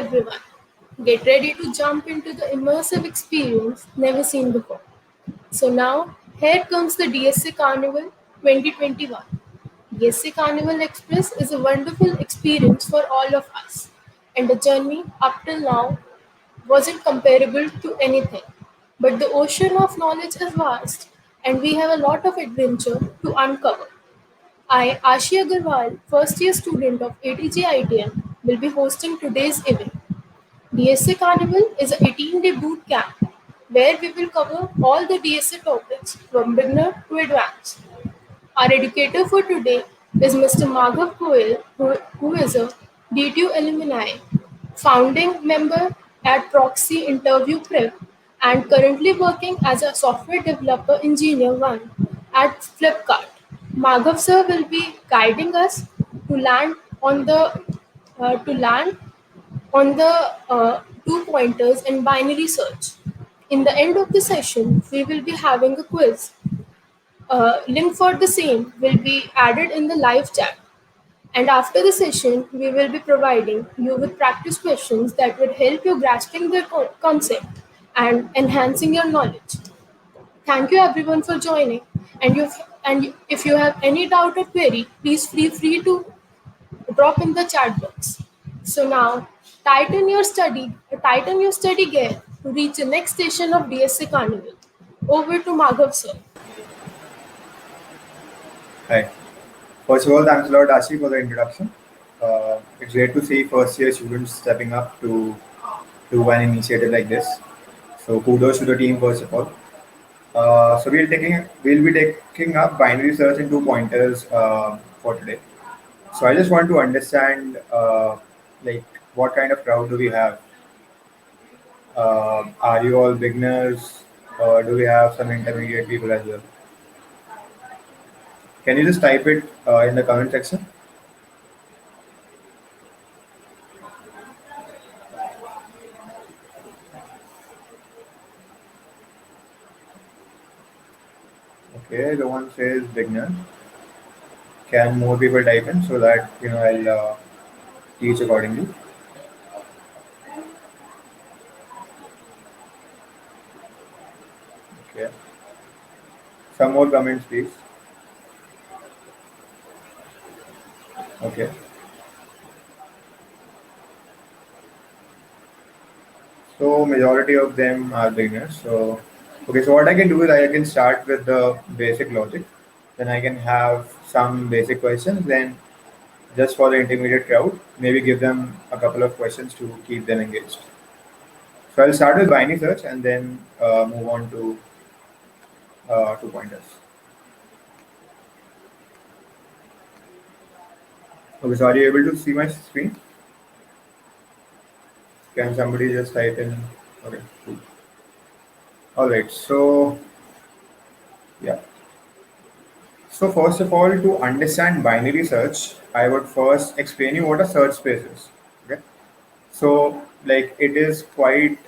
everyone. Get ready to jump into the immersive experience never seen before. So now, here comes the DSA Carnival 2021. DSA Carnival Express is a wonderful experience for all of us, and the journey up till now wasn't comparable to anything. But the ocean of knowledge is vast, and we have a lot of adventure to uncover. I, Ashi Agarwal, first year student of ATG ITM, will be hosting today's event. DSA Carnival is an 18-day boot camp where we will cover all the DSA topics from beginner to advanced. Our educator for today is Mr. Maghav Goel, who is a DTU alumni, founding member at Proxy Interview Prep, and currently working as a software developer engineer 1 at Flipkart. Maghav sir will be guiding us to land on the to land on the two pointers and binary search. In the end of the session, we will be having a quiz. Link for the same will be added in the live chat. And after the session, we will be providing you with practice questions that will help you grasping the concept and enhancing your knowledge. Thank you everyone for joining. And if you have any doubt or query, please feel free to drop in the chat box. So now, tighten your study gear to reach the next station of DSA Carnival. Over to Maghav sir. Hi. First of all, thanks a lot, Ashi, for the introduction. It's great to see first-year students stepping up to do an initiative like this. So kudos to the team, first of all. So we'll be taking up binary search and two pointers for today. So I just want to understand like what kind of crowd do we have? Are you all beginners, or do we have some intermediate people as well? Can you just type it in the comment section? Okay, the one says beginner. Can more people type in so that I'll teach accordingly? Okay. Some more comments, please. Okay. So majority of them are beginners. So okay, so what I can do is I can start with the basic logic. Then I can have some basic questions. Then just for the intermediate crowd, maybe give them a couple of questions to keep them engaged. So I'll start with binary search and then move on to two pointers. Okay, so are you able to see my screen? Can somebody just type in? Okay, cool. All right, so yeah. So first of all, to understand binary search, I would first explain you what a search space is. Okay, so like it is quite,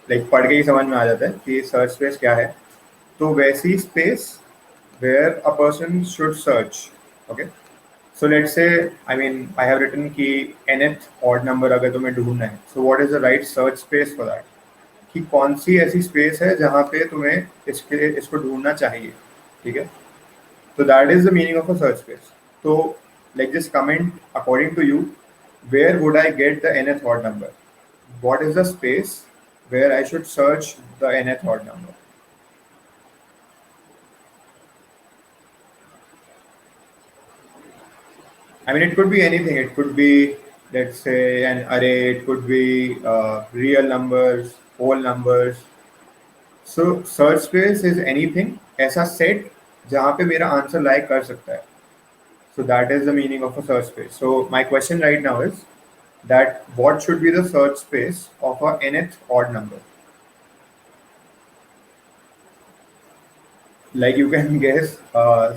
like पढ़ के ही समझ में आ जाता है कि search space क्या है. तो वैसी space where a person should search. Okay, so let's say I have written कि nth odd number अगर तुम्हें ढूंढना है. So what is the right search space for that? कि कौन सी ऐसी स्पेस है जहाँ पे तुम्हें इसको ढूंढना चाहिए. ठीक है, तो that is the meaning of a search space. तो like this comment according to you, where would I get the nth odd number? What is the space where I should search the nth odd number? It could be anything. It could be, let's say, an array. It could be real numbers, whole numbers. So search space is anything ऐसा set जहाँ पे मेरा answer like कर सकता है. So that is the meaning of a search space. So my question right now is that what should be the search space of a nth odd number? Like you can guess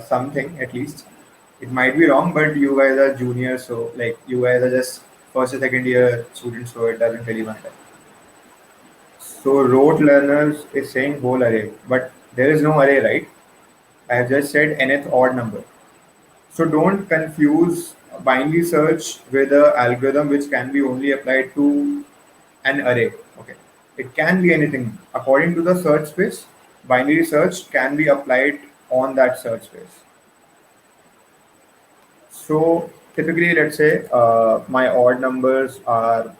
something at least. It might be wrong, but you guys are juniors, so like you guys are just first or second year students, so it doesn't really matter. So rote learners is saying whole array, but there is no array, right? I have just said nth odd number. So don't confuse binary search with a algorithm which can be only applied to an array. Okay, it can be anything according to the search space. Binary search can be applied on that search space. So typically, let's say my odd numbers are,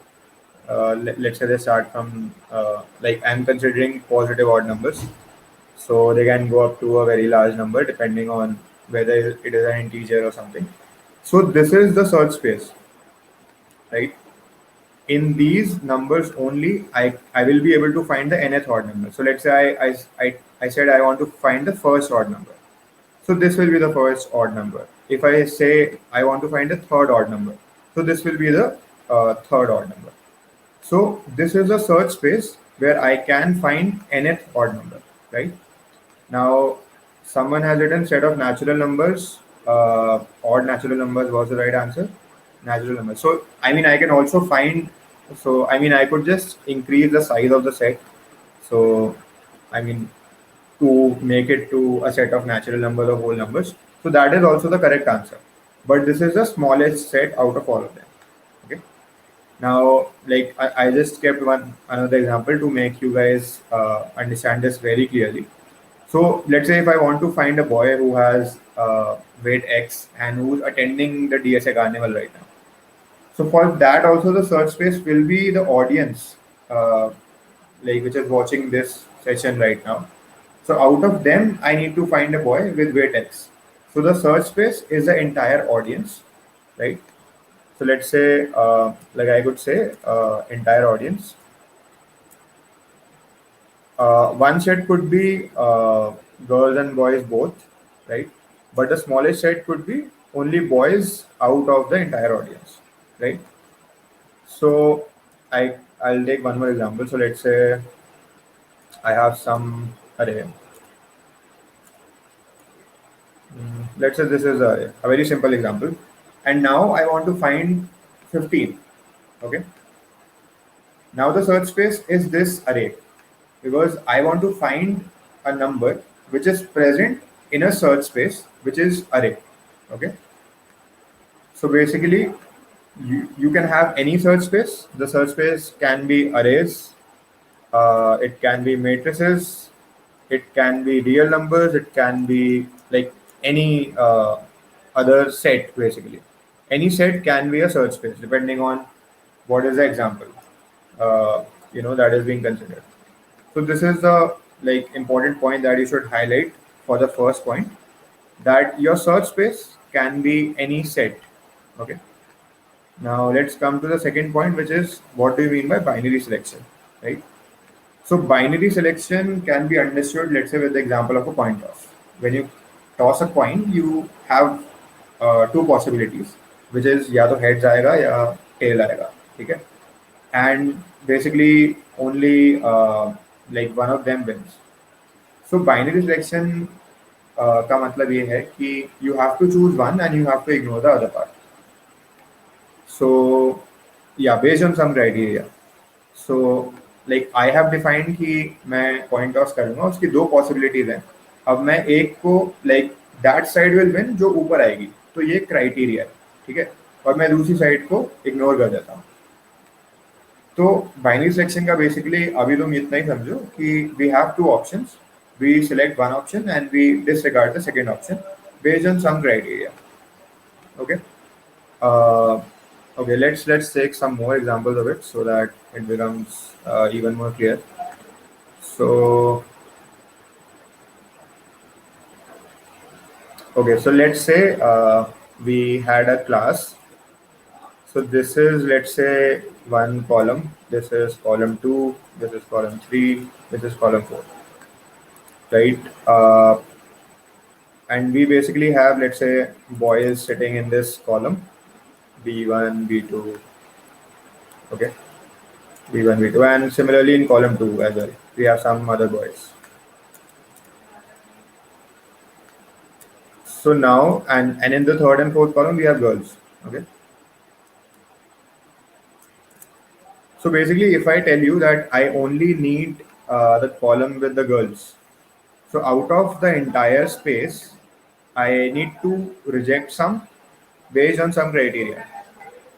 let's say they start from, like I'm considering positive odd numbers. So they can go up to a very large number depending on whether it is an integer or something. So this is the search space, right? In these numbers only, I will be able to find the nth odd number. So let's say I said I want to find the first odd number. So this will be the first odd number. If I say I want to find a third odd number, so this will be the third odd number. So this is a search space where I can find nth odd number, right? Now, someone has written set of natural numbers. Odd natural numbers was the right answer. Natural numbers. So I mean, I can also find. So I mean, I could just increase the size of the set. So I mean, to make it to a set of natural numbers or whole numbers. So that is also the correct answer. But this is the smallest set out of all of them. Okay. Now, like I just kept one another example to make you guys understand this very clearly. So let's say if I want to find a boy who has weight X and who's attending the DSA carnival right now. So for that also the search space will be the audience, like which is watching this session right now. So out of them, I need to find a boy with weight X. So the search space is the entire audience, right? So let's say, like I could say, entire audience. One set could be girls and boys both, right? But the smallest set could be only boys out of the entire audience, right? So I'll take one more example. So let's say I have some array. Let's say this is a very simple example, and now I want to find 15. Okay. Now the search space is this array because I want to find a number which is present in a search space which is array. Okay. So basically, you can have any search space. The search space can be arrays, it can be matrices, it can be real numbers, it can be like any other set basically. Any set can be a search space depending on what is the example that is being considered. So this is the like important point that you should highlight for the first point, that your search space can be any set. Okay. Now let's come to the second point, which is what do you mean by binary selection, right? So binary selection can be understood, let's say, with the example of a coin toss. When you toss a coin, you have two possibilities, which is या तो heads आएगा या tail आएगा, ठीक है? And basically only like one of them wins. So binary selection का मतलब ये है कि you have to choose one and you have to ignore the other part. So yeah, based on some criteria. So like I have defined कि मैं coin toss करूँगा, उसकी दो possibilities हैं. अब मैं एक को like that side will win जो ऊपर आएगी, तो ये criteria है, ठीक है? और मैं दूसरी साइड को ignore कर देता हूँ. तो बाइनरी सिलेक्शन का बेसिकली अभी तुम इतना ही समझो कि we have two options, we select one option and we disregard the second option based on some criteria. Okay. Okay, let's take some more examples of it so that it becomes even more clear. So okay, so let's say we had a class. So this is, let's say, one column. This is column 2. This is column 3. This is column 4. Right? And we basically have, let's say, boys sitting in this column, B1, B2. Okay, B1, B2, and similarly in column 2 as well, we have some other boys. So now, and in the third and fourth column, we have girls. Okay. So basically, if I tell you that I only need the column with the girls, so out of the entire space, I need to reject some based on some criteria.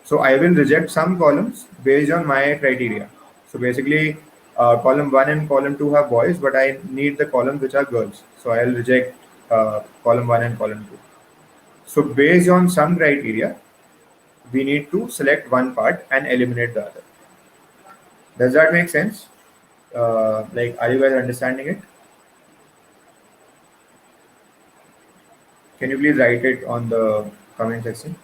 So I will reject some columns based on my criteria. So basically, column 1 and column 2 have boys, but I need the columns which are girls. So I'll reject column 1 and column 2. So based on some criteria, we need to select one part and eliminate the other. Does that make sense? Like, are you guys understanding it? Can you please write it on the comment section?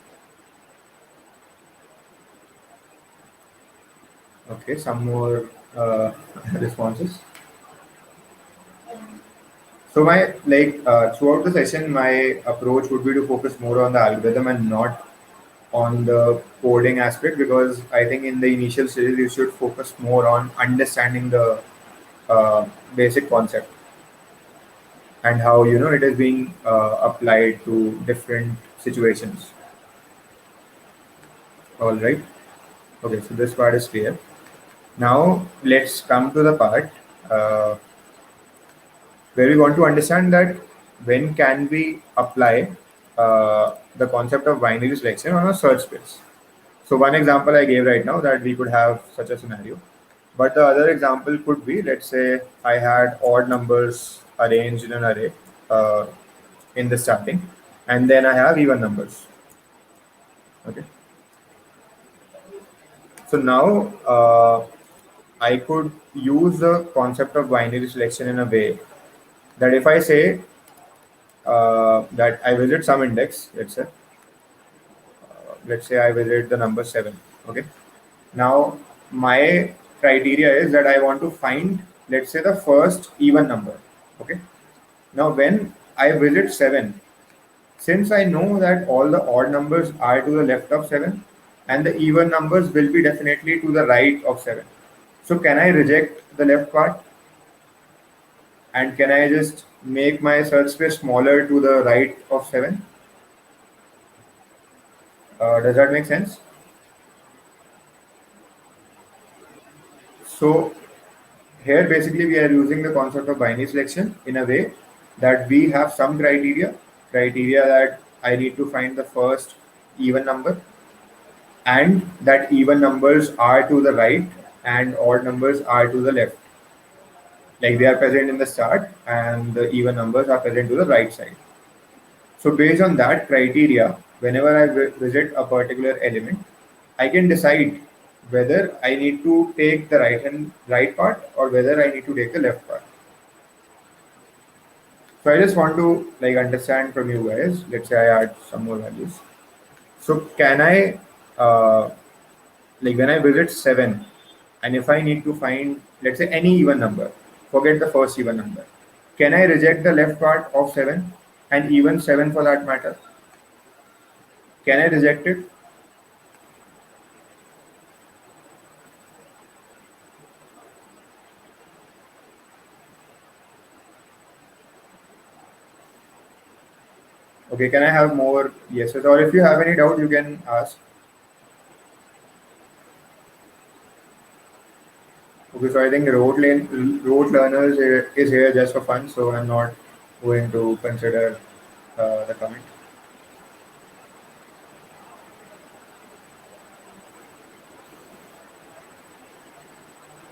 Okay, some more responses. So my throughout the session, my approach would be to focus more on the algorithm and not on the coding aspect, because I think in the initial stages you should focus more on understanding the basic concept and how it is being applied to different situations. All right. Okay, so this part is clear. Now let's come to the part uh, where we want to understand that when can we apply the concept of binary selection on a search space. So one example I gave right now, that we could have such a scenario, but the other example could be, let's say I had odd numbers arranged in an array uh, in the starting, and then I have even numbers. Okay, so now I could use the concept of binary selection in a way that if I say that I visit some index, let's say I visit the number 7. Okay, now my criteria is that I want to find, let's say, the first even number. Okay, now when I visit 7, since I know that all the odd numbers are to the left of 7 and the even numbers will be definitely to the right of 7, so can I reject the left part and can I just make my search space smaller to the right of 7? Does that make sense? So here basically we are using the concept of binary selection in a way that we have some criteria that I need to find the first even number, and that even numbers are to the right and odd numbers are to the left. Like they are present in the start and the even numbers are present to the right side. So based on that criteria, whenever I visit a particular element, I can decide whether I need to take the right part or whether I need to take the left part. So I just want to understand from you guys. Let's say I add some more values. So can I when I visit 7, and if I need to find, let's say, any even number, forget the first even number, can I reject the left part of 7 and even 7 for that matter? Can I reject it? Okay, can I have more yeses? Or if you have any doubt, you can ask. Okay, so I think rote learners is here just for fun, so I'm not going to consider the comment.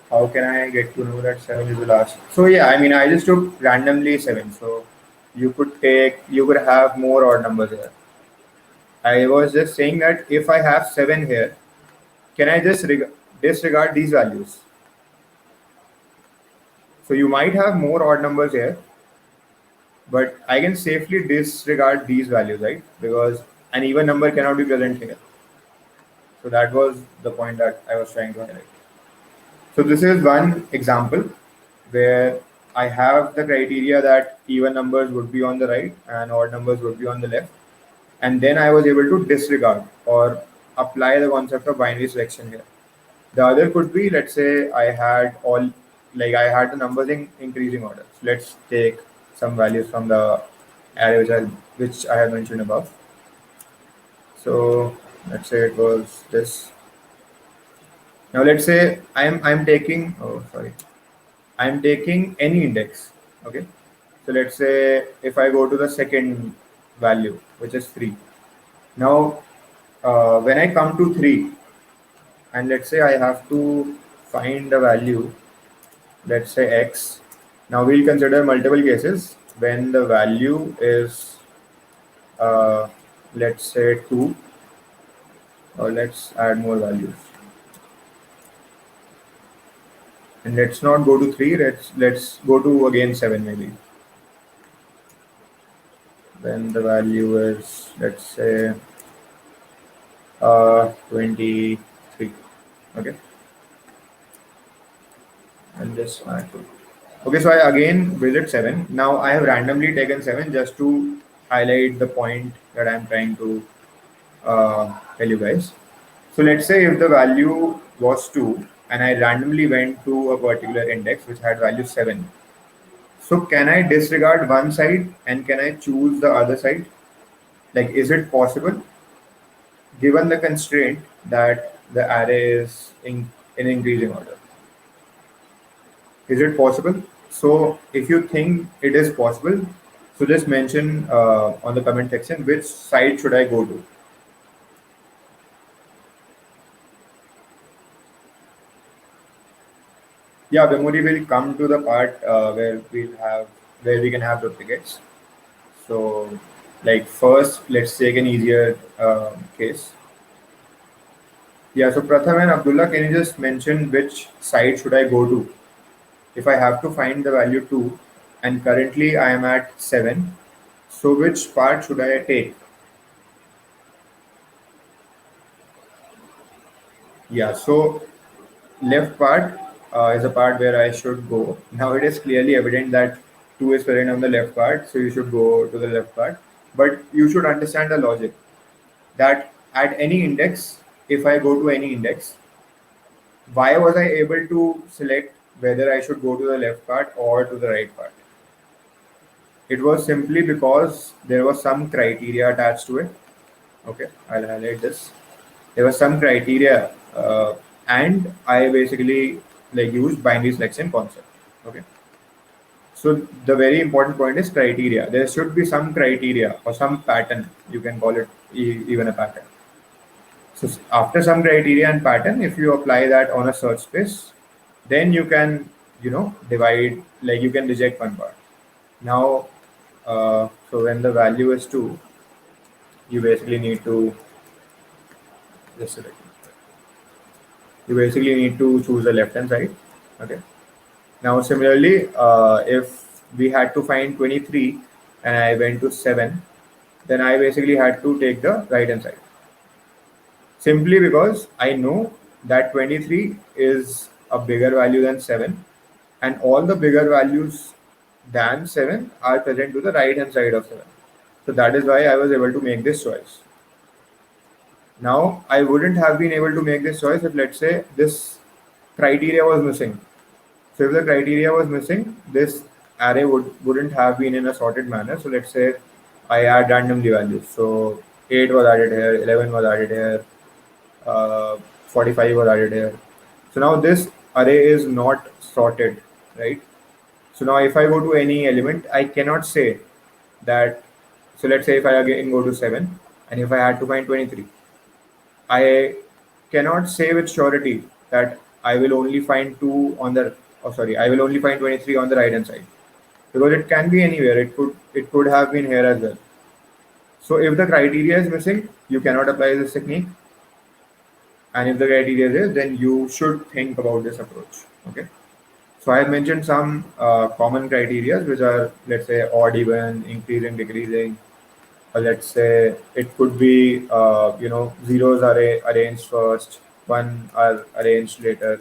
How can I get to know that 7 is the last? So yeah, I mean, I just took randomly 7. So you could have more odd numbers here. I was just saying that if I have 7 here, can I just disregard these values? So you might have more odd numbers here, but I can safely disregard these values, right? Because an even number cannot be present here. So that was the point that I was trying to highlight. So this is one example where I have the criteria that even numbers would be on the right and odd numbers would be on the left. And then I was able to disregard or apply the concept of binary selection here. The other could be, let's say I had the numbers in increasing order. So let's take some values from the array which I have mentioned above. So let's say it was this. Now let's say I'm taking I'm taking any index. Okay. So let's say if I go to the second value, which is 3. Now when I come to 3, and let's say I have to find a value, let's say x. Now we'll consider multiple cases when the value is, uh, let's say 2, or let's add more values. And let's not go to 3, let's go to again 7 maybe. Then the value is, let's say, 23. Okay, and this add 2. Okay, so I again visit 7. Now I have randomly taken 7 just to highlight the point that I'm trying to tell you guys. So let's say if the value was 2 and I randomly went to a particular index which had value 7. So can I disregard one side and can I choose the other side? Like, is it possible given the constraint that the array is in increasing order? Is it possible? So if you think it is possible, so just mention on the comment section which side should I go to. Yeah, Vimuri will come to the part where we can have duplicates. So, like first, let's take an easier case. Yeah, so Pratham and Abdullah, can you just mention which side should I go to? If I have to find the value 2 and currently I am at 7, so which part should I take? Yeah, so left part is a part where I should go. Now it is clearly evident that 2 is present on the left part, so you should go to the left part. But you should understand the logic that at any index, if I go to any index, why was I able to select whether I should go to the left part or to the right part? It was simply because there was some criteria attached to it. Okay, I'll highlight this. There was some criteria, and I basically like used binary selection concept. Okay, so the very important point is criteria. There should be some criteria or some pattern. You can call it even a pattern. So after some criteria and pattern, if you apply that on a search space, then you can, divide, like you can reject one part. Now, so when the value is 2, you basically need to just select. You basically need to choose the left hand side. Okay. Now, similarly, if we had to find 23 and I went to 7, then I basically had to take the right hand side. Simply because I know that 23 is a bigger value than 7, and all the bigger values than 7 are present to the right hand side of 7. So that is why I was able to make this choice. Now, I wouldn't have been able to make this choice if, let's say, this criteria was missing. So if the criteria was missing, this array wouldn't have been in a sorted manner. So let's say I add randomly values. So 8 was added here, 11 was added here, 45 was added here. So now this array is not sorted, right? So now if I go to any element, I cannot say that. So let's say if I again go to 7 and if I had to find 23, I cannot say with surety that I will only find 2 on the, oh sorry, I will only find 23 on the right hand side, because it can be anywhere. It could have been here as well. So if the criteria is missing, you cannot apply this technique. And if the criteria is there, then you should think about this approach. Okay. So I have mentioned some common criteria, which are, let's say, odd even, increasing, decreasing. Or let's say it could be, zeros are arranged first, one are arranged later.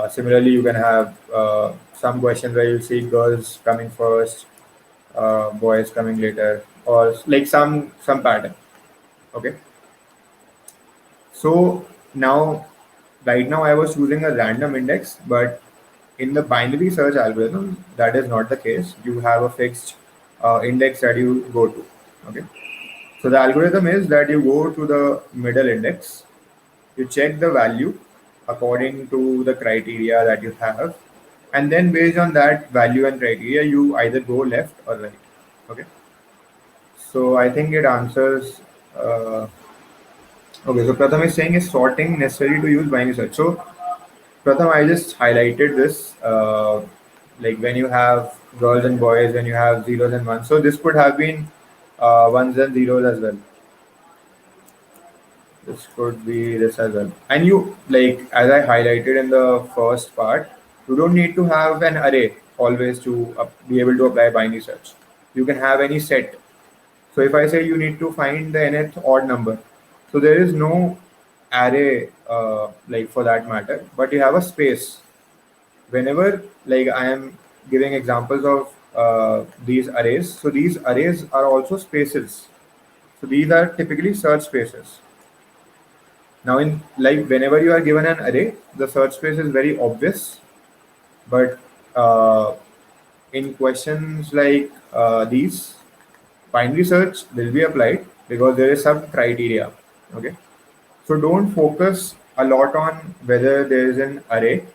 Similarly, you can have some questions where you see girls coming first, boys coming later, or like some pattern. Okay. So now, right now I was choosing a random index, but in the binary search algorithm, that is not the case. You have a fixed index that you go to. Okay. So the algorithm is that you go to the middle index, you check the value according to the criteria that you have, and then based on that value and criteria, you either go left or right. Okay. So I think it answers Uh, okay, so Pratham is saying is sorting necessary to use binary search. So Pratham, I just highlighted this, like when you have girls and boys, when you have zeros and ones. So this could have been ones and zeros as well. This could be this as well. And you, like, as I highlighted in the first part, you don't need to have an array always to be able to apply binary search. You can have any set. So if I say you need to find the nth odd number, so there is no array like for that matter, but you have a space. Whenever like I am giving examples of these arrays, so these arrays are also spaces. So these are typically search spaces. Now, in like whenever you are given an array, the search space is very obvious, but in questions like these, binary search will be applied because there is some criteria. Okay, so don't focus a lot on whether there is an array.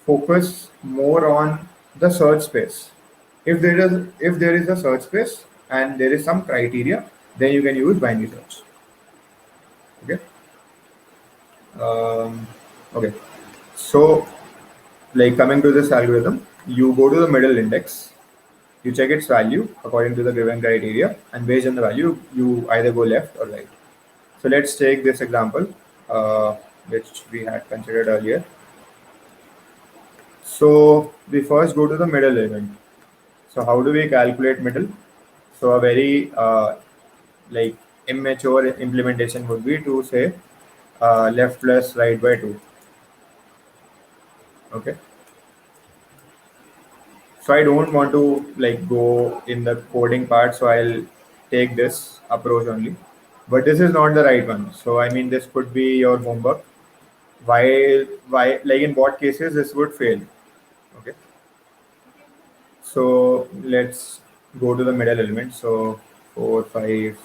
Focus more on the search space. If there is a search space and there is some criteria, then you can use binary search. Okay. Um, okay. So, like coming to this algorithm, you go to the middle index, you check its value according to the given criteria, and based on the value, you either go left or right. So let's take this example, which we had considered earlier. So we first go to the middle element. So how do we calculate middle? So a very like immature implementation would be to say left plus right by 2. Okay. So I don't want to like go in the coding part, so I'll take this approach only. But this is not the right one. So I mean, this could be your homework. Why like in what cases this would fail? Okay. So let's go to the middle element. So 4, 5,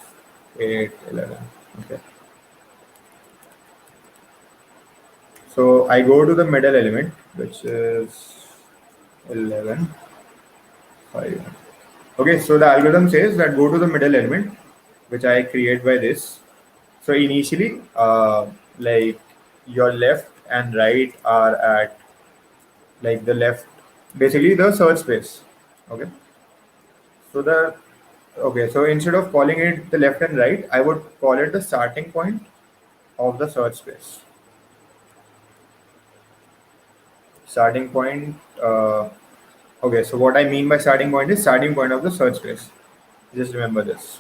8, 11. Okay. So I go to the middle element, which is 11, 5. Okay, so the algorithm says that go to the middle element, which I create by this. So initially, like your left and right are at like the left, basically the search space. Okay, so the okay, so instead of calling it the left and right, I would call it the starting point of the search space. Starting point. Okay, so what I mean by starting point is starting point of the search space. Just remember this.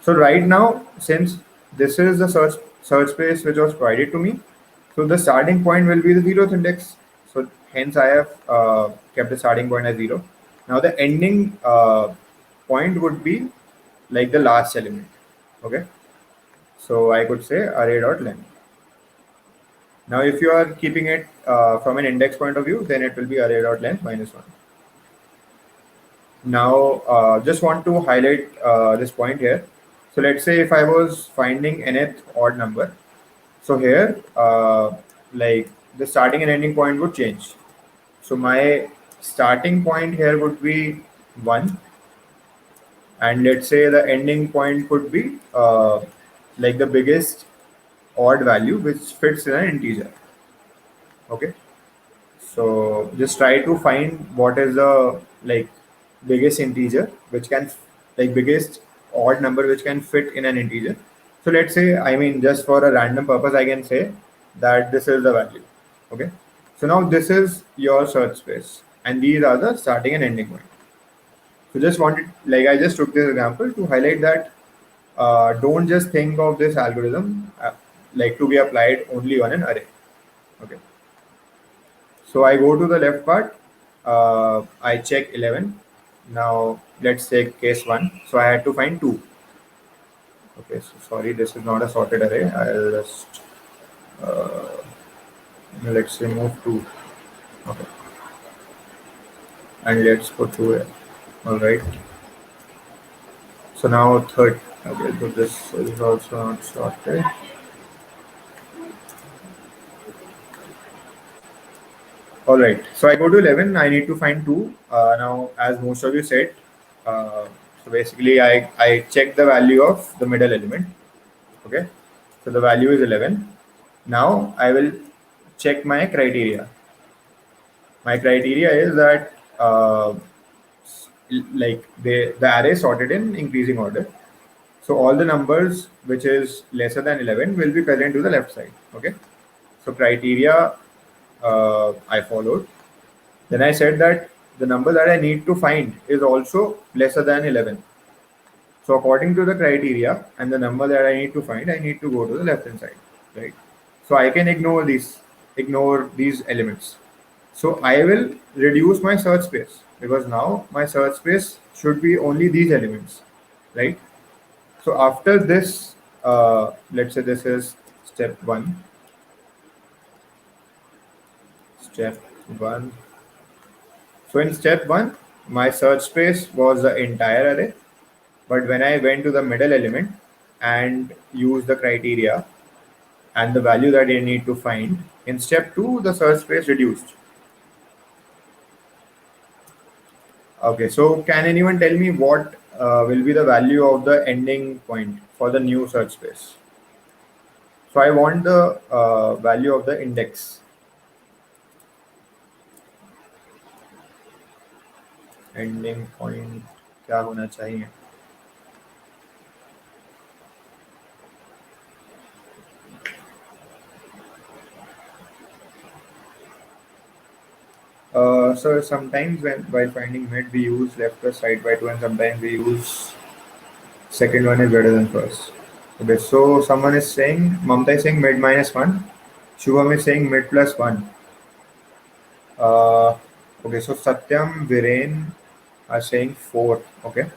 So right now, since this is the search space which was provided to me, so the starting point will be the zeroth index. So hence I have kept the starting point as 0. Now the ending point would be like the last element. Okay. So I could say array dot length. Now if you are keeping it from an index point of view, then it will be array dot length minus 1. Now, just want to highlight this point here. So let's say if I was finding nth odd number, so here, like the starting and ending point would change. So my starting point here would be 1, and let's say the ending point could be like the biggest odd value which fits in an integer. Okay. So just try to find what is the like biggest integer which can like biggest odd number which can fit in an integer. So let's say I mean just for a random purpose I can say that this is the value. Okay. So now this is your search space and these are the starting and ending point. So just wanted like I just took this example to highlight that don't just think of this algorithm like to be applied only on an array. Okay. So I go to the left part. I check 11. Now let's take case 1. So I had to find 2. Okay, so sorry, this is not a sorted array. I'll just uh, let's remove 2. Okay, and let's put 2 here. All right. So now third. Okay, so this is also not sorted. All right. So I go to 11. I need to find 2. Now, as most of you said, uh, So basically, I check the value of the middle element. Okay, so the value is 11. Now I will check my criteria. My criteria is that like the array is sorted in increasing order. So all the numbers which is lesser than 11 will be present to the left side. Okay. So criteria I followed. Then I said that the number that I need to find is also lesser than 11. So according to the criteria and the number that I need to find, I need to go to the left hand side, right? So I can ignore these elements. So I will reduce my search space because now my search space should be only these elements, right? So after this, let's say this is step one. Step one. So in step one, my search space was the entire array. But when I went to the middle element and used the criteria and the value that I need to find, in step two, the search space reduced. Okay, so can anyone tell me what will be the value of the ending point for the new search space? So I want the value of the index. Ending point क्या होना चाहिए? So sometimes while finding mid we use left plus right by two, and sometimes we use second one is better than first. Okay, so someone is saying, Mamta is saying mid minus one, Shubham is saying mid plus one. Uh, okay, so Satyam, Viren are saying four. Okay,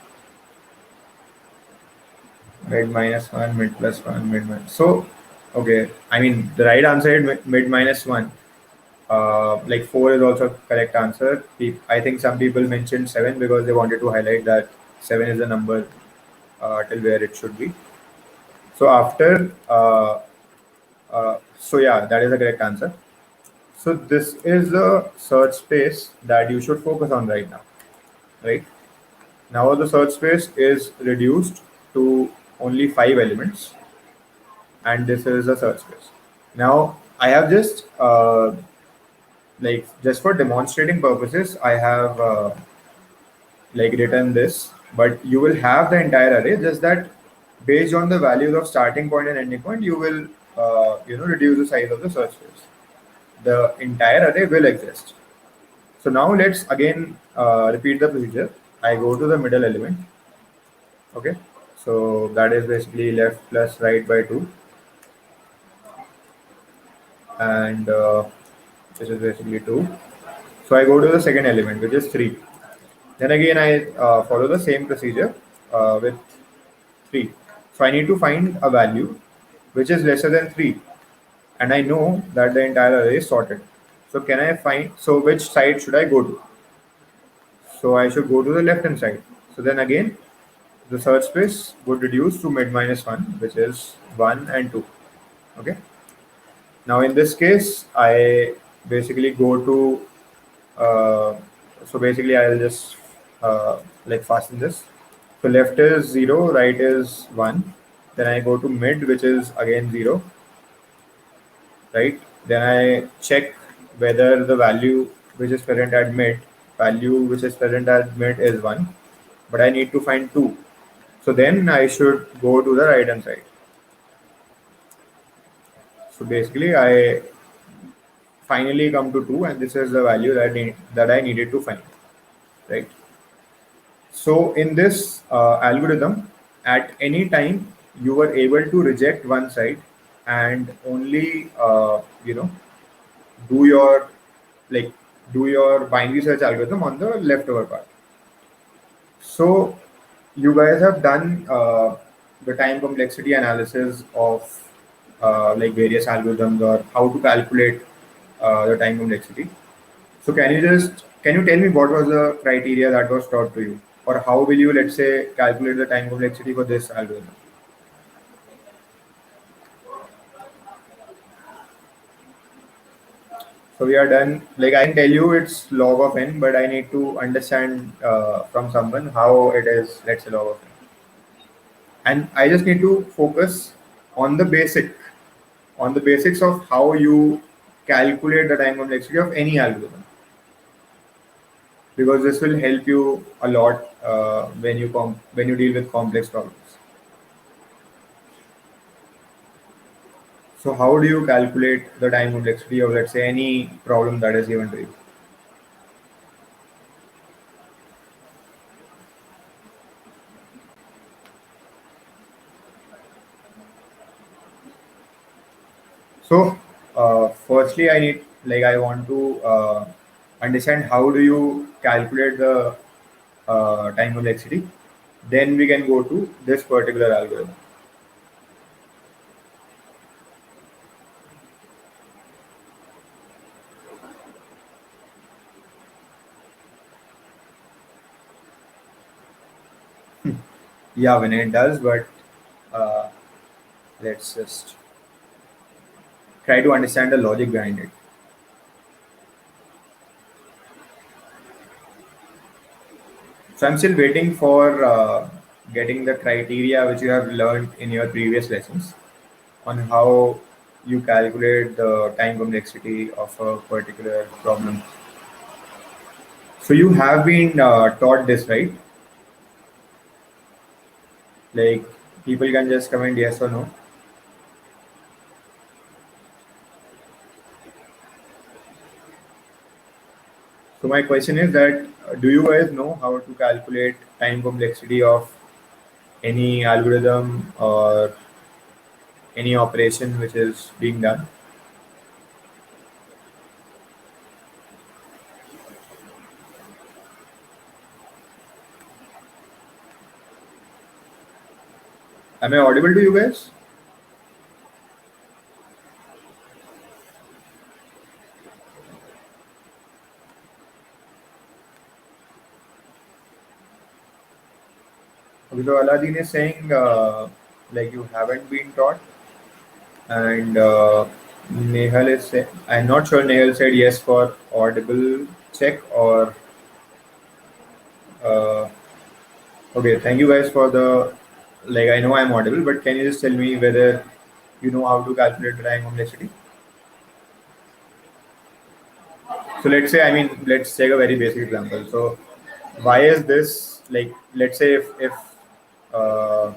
mid minus one, mid plus one, mid minus. So, okay, I mean the right answer is mid minus one. Like four is also correct answer. I think some people mentioned seven because they wanted to highlight that seven is the number till where it should be. So after, so yeah, that is the correct answer. So this is the search space that you should focus on right now, right? Now the search space is reduced to only five elements, and this is the search space. Now I have just like just for demonstrating purposes, I have like written this, but you will have the entire array. Just that based on the values of starting point and ending point, you will reduce the size of the search space. The entire array will exist. So now let's again repeat the procedure. I go to the middle element. Okay, so that is basically left plus right by two, and this is basically two. So I go to the second element, which is three. Then again I follow the same procedure with three. So I need to find a value which is lesser than three, and I know that the entire array is sorted. So can I find? So which side should I go to? So I should go to the left hand side. So then again, the search space would reduce to mid minus one, which is one and two. Okay. Now in this case, I basically go to. So basically, I'll just like fasten this. So left is zero, right is one. Then I go to mid, which is again zero, right? Then I check whether the value which is present at mid, value which is present at mid is one, but I need to find two. So then I should go to the right hand side. So basically, I finally come to two, and this is the value that I needed to find, right? So in this algorithm, at any time you were able to reject one side and only do your like do your binary search algorithm on the leftover part. So you guys have done the time complexity analysis of like various algorithms or how to calculate the time complexity. So can you tell me what was the criteria that was taught to you, or how will you, let's say, calculate the time complexity for this algorithm? So we are done. Like I can tell you it's log of n, but I need to understand from someone how it is, let's say, log of n. And I just need to focus on the basics of how you calculate the time complexity of any algorithm, because this will help you a lot when you deal with complex problems. So how do you calculate the time complexity of, let's say, any problem that is given to you? So, firstly, I want to understand how do you calculate the time complexity. Then we can go to this particular algorithm. Yeah, when it does, but uh, let's just try to understand the logic behind it. So I'm still waiting for getting the criteria which you have learned in your previous lessons on how you calculate the time complexity of a particular problem. So you have been taught this, right? Like people can just comment yes or no. So my question is that do you guys know how to calculate time complexity of any algorithm or any operation which is being done? Am I audible to you guys? Okay, so Aladdin is saying like you haven't been taught, and Nehal is saying, I'm not sure. Nehal said yes for audible check or uh, okay. Thank you guys for the, like. I know I'm audible, but can you just tell me whether you know how to calculate the time complexity? So let's say, I mean, let's take a very basic example. So why is this like, let's say if the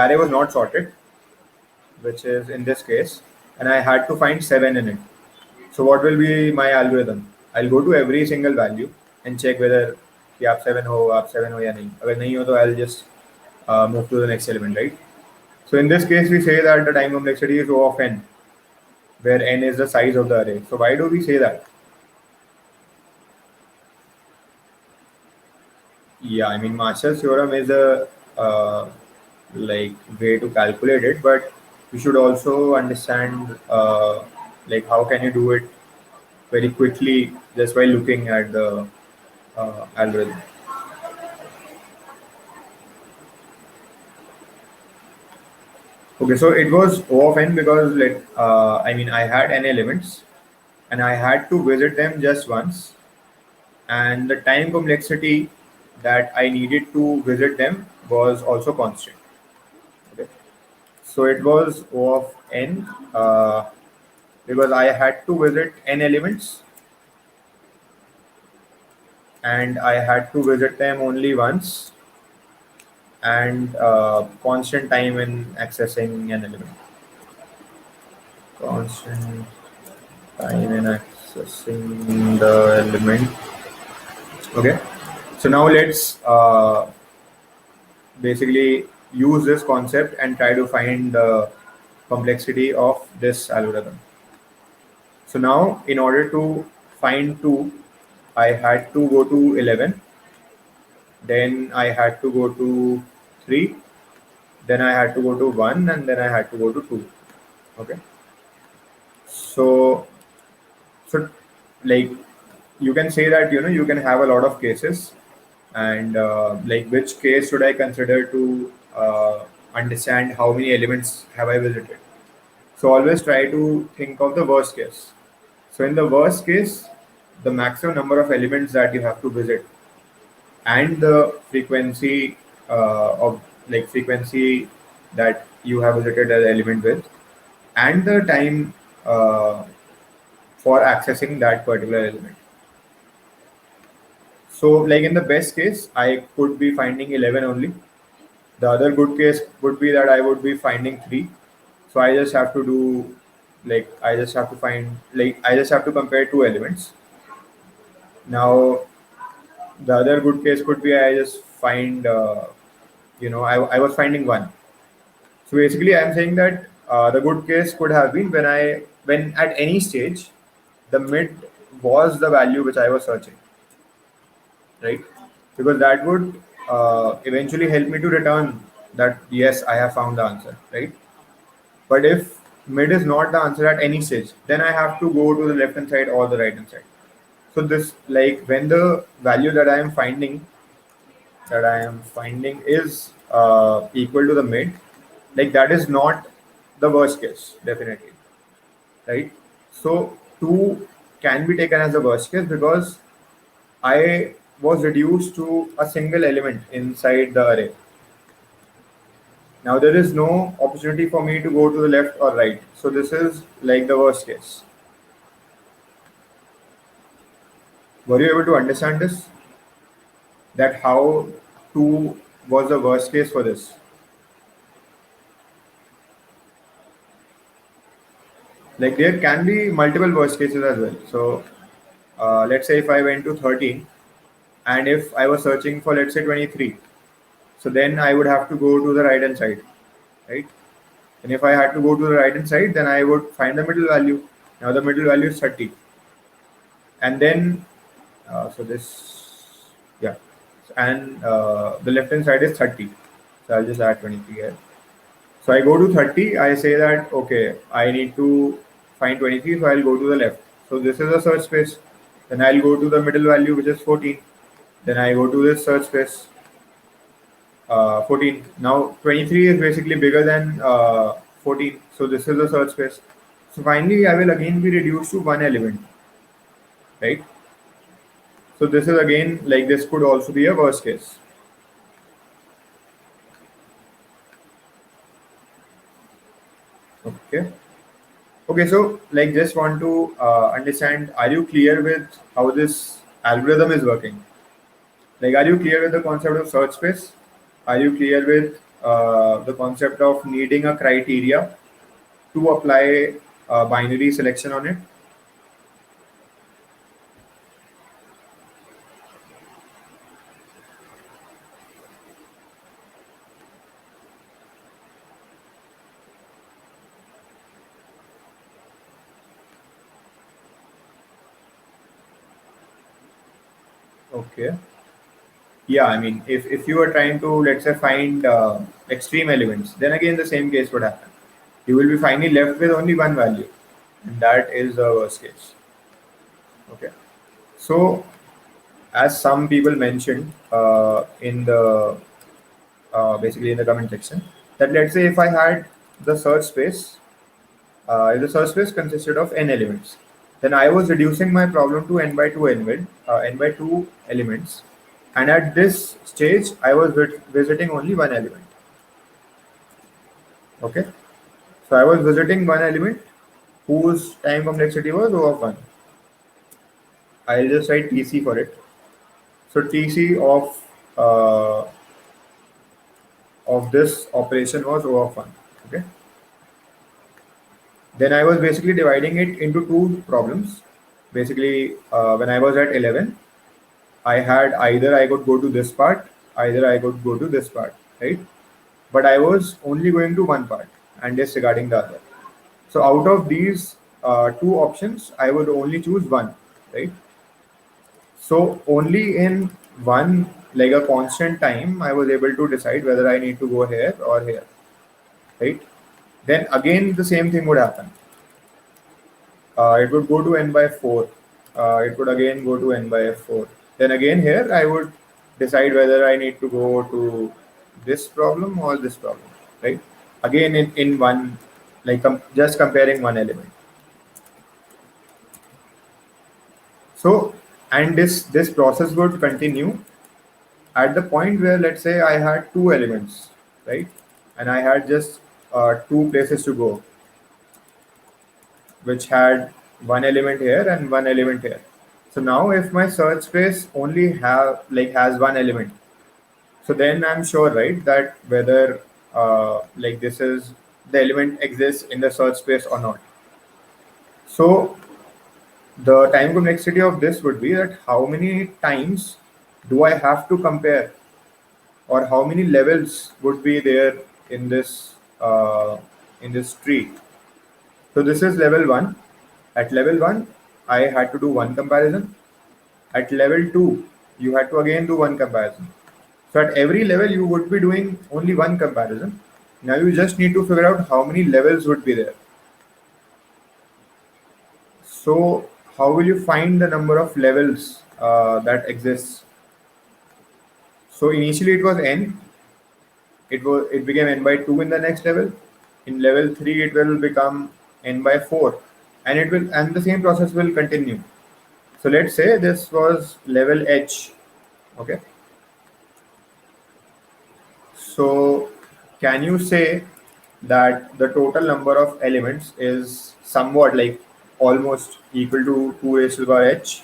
array was not sorted, which is in this case, and I had to find seven in it. So what will be my algorithm? I'll go to every single value and check whether कि आप seven हो आप seven हो या नहीं. अगर नहीं हो तो I'll just move to the next element, right? So in this case, we say that the time complexity is O of n, where n is the size of the array. So why do we say that? Yeah, I mean Marshalls theorem is a like way to calculate it, but you should also understand like how can you do it very quickly just by looking at the algorithm. Okay, so it was O of n because I mean I had n elements and I had to visit them just once, and the time complexity that I needed to visit them was also constant. Okay, so it was O of n because I had to visit n elements and I had to visit them only once, and constant time in accessing an element. Constant time in accessing the element. Okay, so now let's basically use this concept and try to find the complexity of this algorithm. So now, in order to find 2, I had to go to 11, then I had to go to 3, then I had to go to 1, and then I had to go to 2. Okay, so so like you can say that you can have a lot of cases, and like which case should I consider to understand how many elements have I visited. So always try to think of the worst case. So in the worst case, the maximum number of elements that you have to visit and the frequency of like frequency that you have visited an element with and the time uh, for accessing that particular element. So like in the best case, I could be finding 11 only. The other good case would be that I would be finding 3. So I just have to do I just have to find I just have to compare two elements. Now the other good case could be I just find I was finding 1. So basically I'm saying that the good case could have been when at any stage the mid was the value which I was searching, right? Because that would eventually help me to return that yes, I have found the answer, right? But if mid is not the answer at any stage, then I have to go to the left hand side or the right hand side. So this like when the value that I am finding is equal to the mid, like that is not the worst case, definitely, right? So 2 can be taken as the worst case because I was reduced to a single element inside the array. Now there is no opportunity for me to go to the left or right. So this is like the worst case. Were you able to understand this? That how 2 was the worst case for this? Like there can be multiple worst cases as well. So let's say if I went to 13 and if I was searching for let's say 23, so then I would have to go to the right hand side, right? And if I had to go to the right hand side, then I would find the middle value. Now the middle value is 30, and then so this yeah, and the left hand side is 30. So I'll just add 23 here. So I go to 30. I say that okay, I need to find 23, so I'll go to the left. So this is a search space. Then I'll go to the middle value, which is 14. Then I go to this search space. 14. Now 23 is basically bigger than 14. So this is the search space. So finally, I will again be reduced to one element, right? So this is again like this could also be a worst case. Okay. Okay. So like just want to understand. Are you clear with how this algorithm is working? Like, are you clear with the concept of search space? Are you clear with the concept of needing a criteria to apply binary selection on it? Okay. Yeah, I mean, if you are trying to, let's say, find extreme elements, then again the same case would happen. You will be finally left with only one value, and that is the worst case. Okay. So, as some people mentioned in the basically in the comment section, that let's say if I had the search space, if the search space consisted of n elements, then I was reducing my problem to n by 2 elements, and at this stage I was visiting only one element. Okay, so I was visiting one element whose time complexity was O of 1. I'll just write TC for it. So TC uh, of this operation was O of 1. Okay. Then I was basically dividing it into two problems. Basically, when I was at 11, I had either I could go to this part, either I could go to this part, right? But I was only going to one part and disregarding the other. So out of these two options, I would only choose one, right? So only in one, like a constant time, I was able to decide whether I need to go here or here, right? Then again, the same thing would happen. It would go to n by 4. It would again go to n by 4. Then again here, I would decide whether I need to go to this problem or this problem, right? Again in one, like just comparing one element. So, and this process would continue at the point where, let's say, I had two elements, right? And I had just two places to go, which had one element here and one element here. So now if my search space only have like has one element, so then I'm sure, right, that whether like this is the element exists in the search space or not. So the time complexity of this would be that how many times do I have to compare, or how many levels would be there in this tree. So this is level one. At level one, I had to do one comparison. At level two, you had to again do one comparison. So at every level, you would be doing only one comparison. Now you just need to figure out how many levels would be there. So how will you find the number of levels that exists? So initially it was n. It became n by 2 in the next level. In level 3, it will become n by 4, and the same process will continue. So let's say this was level h. Okay. So can you say that the total number of elements is somewhat like almost equal to 2 raised to the power h?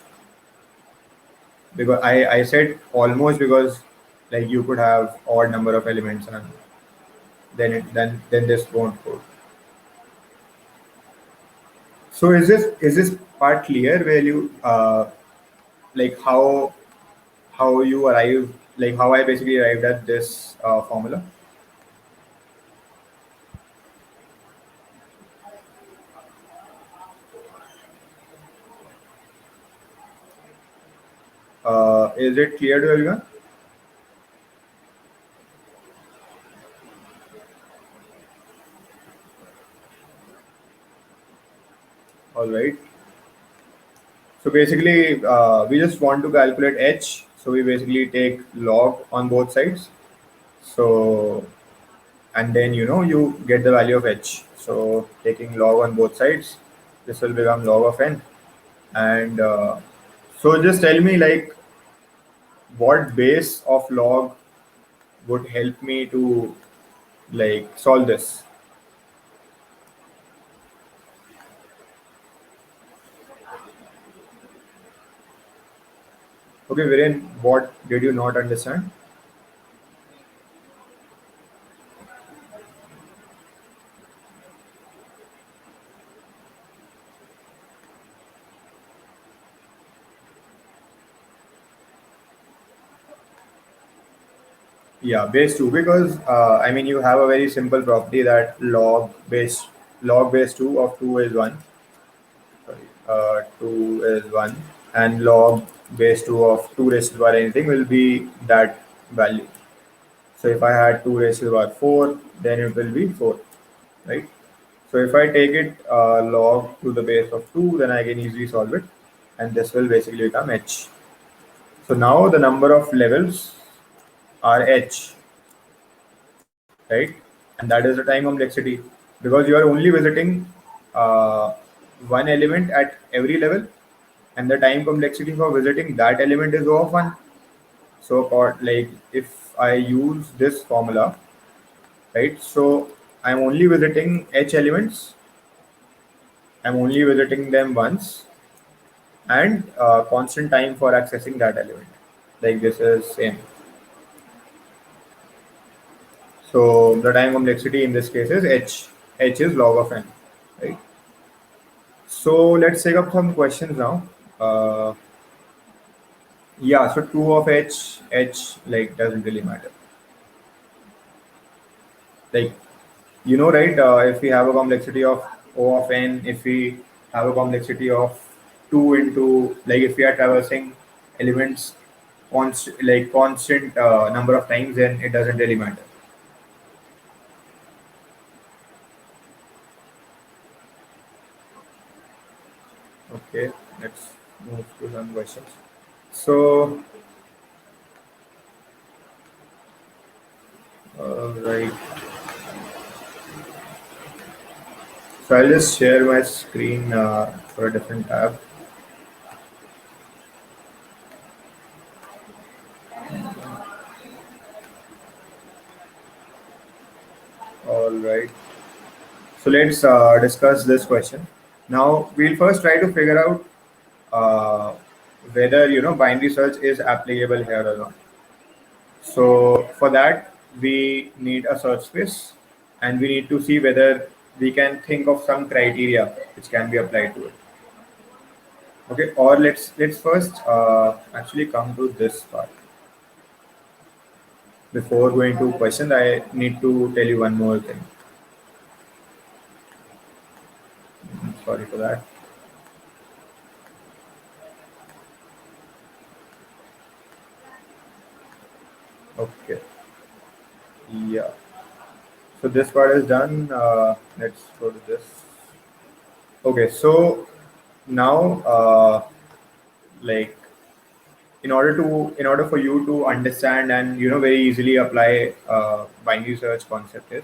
Because I said almost because like you could have odd number of elements, and then this won't hold. So is this part clear where you like how you arrive, like how I basically arrived at this formula? Is it clear to everyone? All right. So basically, we just want to calculate h. So we basically take log on both sides. So and then you get the value of h. So taking log on both sides, this will become log of n. And so just tell me like what base of log would help me to like solve this. Okay, Viren, what did you not understand? Yeah, base 2, because I mean you have a very simple property that log base 2 of 2 is 1. Sorry, 2 is 1, and log base 2 of 2 raised to the power anything will be that value. So if I had 2 raised to the power 4, then it will be 4, right? So if I take it log to the base of 2, then I can easily solve it, and this will basically become h. So now the number of levels are h, right? And that is the time complexity, because you are only visiting uh, one element at every level, and the time complexity for visiting that element is O of 1. So like if I use this formula, right? So I'm only visiting h elements. I'm only visiting them once, and constant time for accessing that element. Like this is same. So the time complexity in this case is h. H is log of n, right? So let's take up some questions now. Uh, yeah, so 2 of h like doesn't really matter. Like right? If we have a complexity of O of n, if we have a complexity of 2 into, like if we are traversing elements constant number of times, then it doesn't really matter. Okay, let's move to some questions. So, right. So I'll just share my screen for a different tab. right. So let's discuss this question. Now we'll first try to figure out uh, whether binary search is applicable here or not. So for that we need a search space, and we need to see whether we can think of some criteria which can be applied to it. Okay, or let's first actually come to this part. Before going to question, I need to tell you one more thing. Sorry for that. Okay. Yeah. So this part is done. Let's go to this. Okay. So now, like, in order for you to understand and very easily apply binary search concept is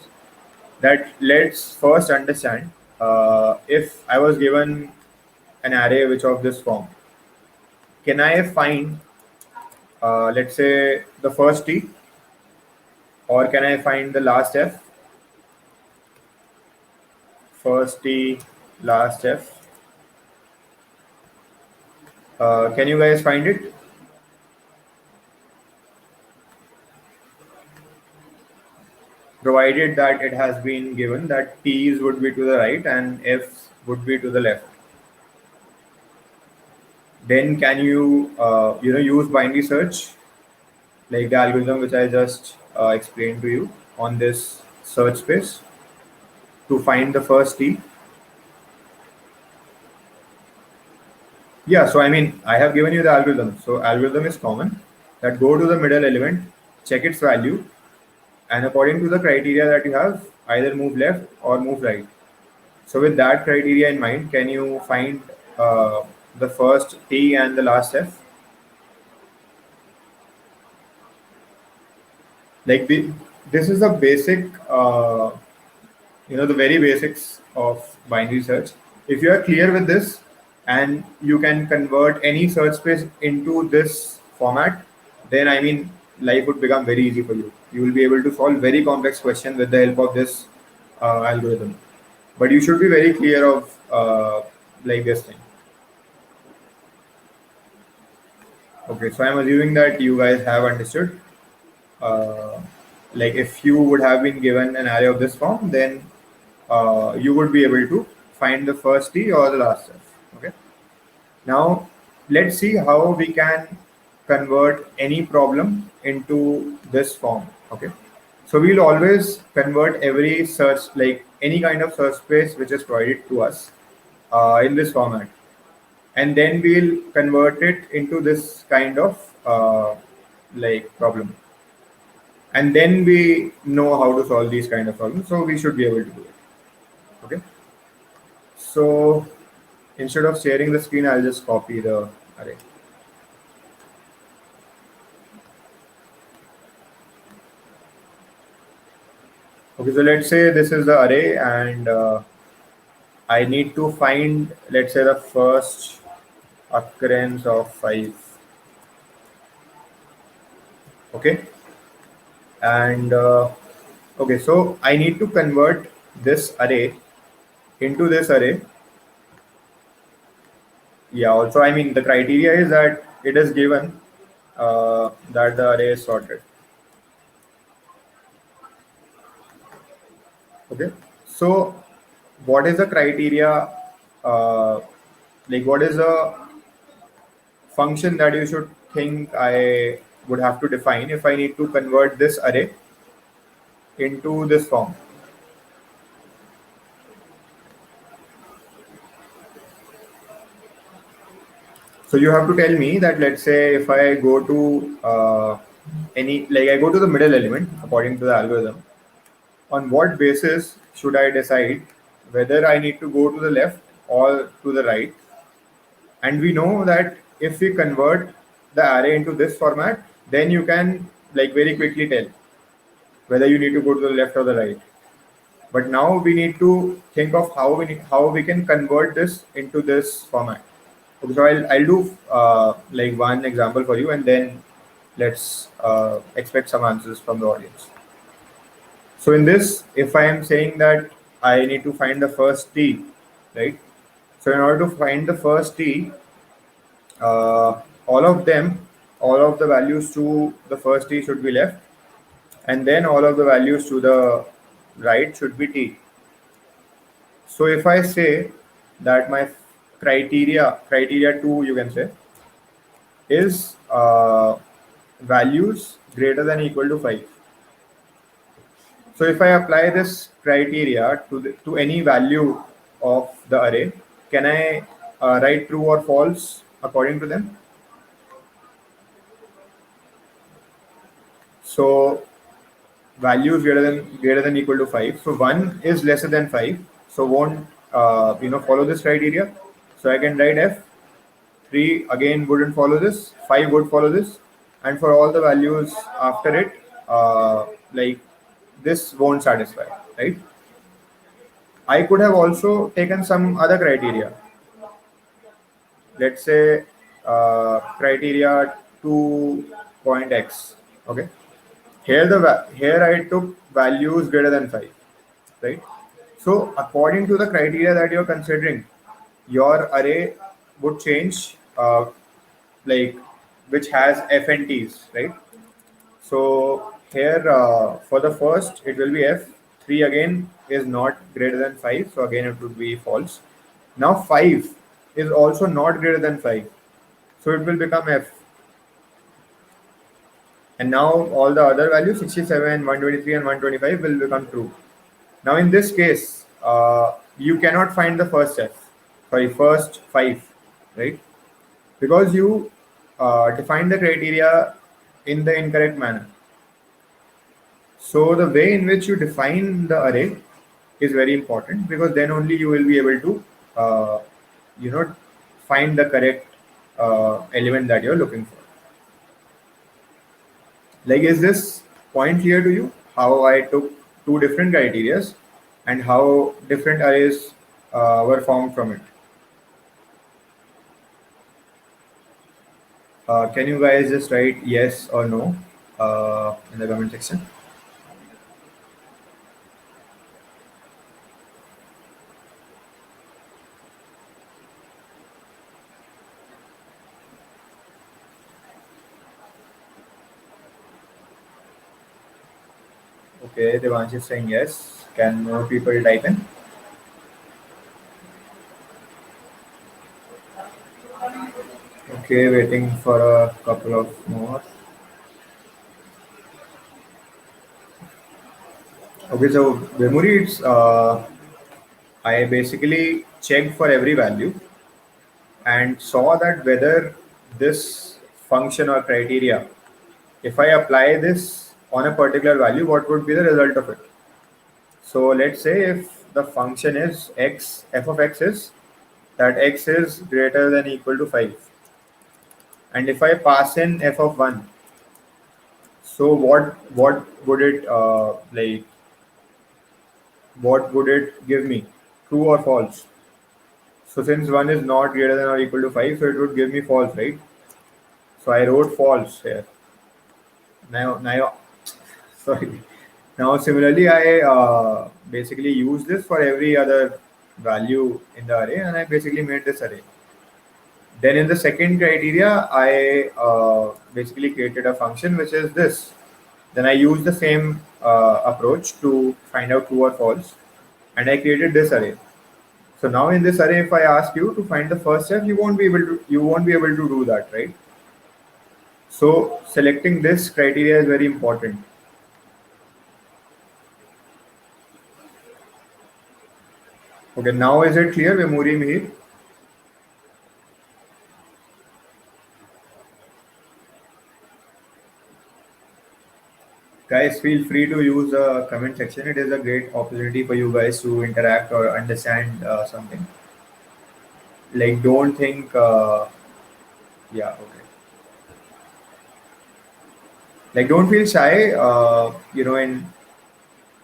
that let's first understand if I was given an array which of this form, can I find let's say the first t, or can I find the last f? First t, last f. Can you guys find it? Provided that it has been given that t's would be to the right and f's would be to the left, then can you use binary search like the algorithm which I just explained to you on this search space to find the first t? Yeah, so I mean, I have given you the algorithm. So algorithm is common, that go to the middle element, check its value, and according to the criteria that you have, either move left or move right. So with that criteria in mind, can you find the first t and the last f? Like this is the basic, the very basics of binary search. If you are clear with this and you can convert any search space into this format, then I mean life would become very easy for you. You will be able to solve very complex questions with the help of this algorithm. But you should be very clear of like this thing. Okay, so I'm assuming that you guys have understood. Uh, like if you would have been given an array of this form, then you would be able to find the first t or the last f. Okay. Now let's see how we can convert any problem into this form. Okay. So we'll always convert every search, like any kind of search space which is provided to us in this format, and then we'll convert it into this kind of like problem, and then we know how to solve these kind of problems, so we should be able to do it. Okay. So instead of sharing the screen, I'll just copy the array. Okay, so let's say this is the array, and I need to find, let's say, the first occurrence of 5. Okay. And okay, so I need to convert this array into this array. Yeah, also, I mean, the criteria is that it is given that the array is sorted. Okay, so what is the criteria? Uh, like, what is the function that you should think I would have to define if I need to convert this array into this form? So you have to tell me that, let's say, if I go to I go to the middle element according to the algorithm, on what basis should I decide whether I need to go to the left or to the right? And we know that if we convert the array into this format, then you can like very quickly tell whether you need to go to the left or the right. But now we need to think of how we can convert this into this format. Okay, so I'll do like one example for you, and then let's expect some answers from the audience. So in this, if I am saying that I need to find the first t, right? So in order to find the first t, all of them, all of the values to the first t should be left, and then all of the values to the right should be t. So if I say that my criteria 2, you can say, is values greater than equal to 5. So if I apply this criteria to any value of the array, can I write true or false according to them? So values greater than equal to 5. So 1 is lesser than 5. So won't follow this criteria. So I can write f. 3 again wouldn't follow this. 5 would follow this. And for all the values after it, like this won't satisfy, right? I could have also taken some other criteria. Let's say criteria 2.x. Okay. Here I took values greater than 5, right? So according to the criteria that you're considering, your array would change, like which has f and t's, right? So here for the first it will be f. 3 again is not greater than 5, so again it would be false. Now 5 is also not greater than 5, so it will become f. And now all the other values 67, 123 and 125 will become true. Now in this case, you cannot find the first 5, right? Because you defined the criteria in the incorrect manner. So the way in which you define the array is very important, because then only you will be able to, you know, find the correct element that you're looking for. Like, is this point clear to you? How I took two different criterias and how different arrays were formed from it. Can you guys just write yes or no in the comment section? Okay, Devansh is saying yes. Can more people type in? Okay, waiting for a couple of more. Okay, so memory, it's I basically checked for every value and saw that whether this function or criteria, if I apply this on a particular value, what would be the result of it? So let's say if the function is x, f of x is that x is greater than equal to 5. And if I pass in f of 1, so what would it what would it give me? True or false? So since 1 is not greater than or equal to 5, so it would give me false, right? So I wrote false here. Now, sorry. Now similarly, I basically use this for every other value in the array, and I basically made this array. Then in the second criteria, I basically created a function which is this. Then I used the same approach to find out true or false, and I created this array. So now in this array, if I ask you to find the first step, you won't be able to do that, right? So selecting this criteria is very important. Okay, now is it clear, Memuri Mihir? Guys, feel free to use the comment section. It is a great opportunity for you guys to interact or understand something. Like, don't think, yeah, okay. Like, don't feel shy,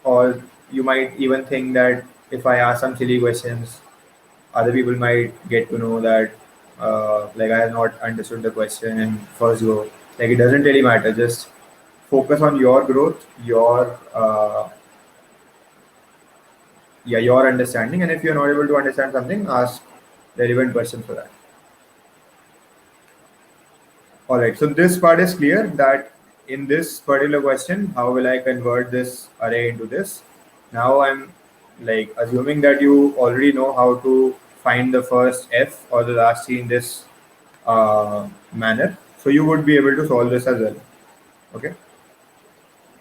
or you might even think that if I ask some silly questions, other people might get to know that, like, I have not understood the question in first go. Like, it doesn't really matter. Just focus on your growth, your yeah, your understanding. And if you're not able to understand something, ask the relevant person for that. All right, so this part is clear that in this particular question, how will I convert this array into this? Now I'm like assuming that you already know how to find the first f or the last c in this manner. So you would be able to solve this as well. Okay.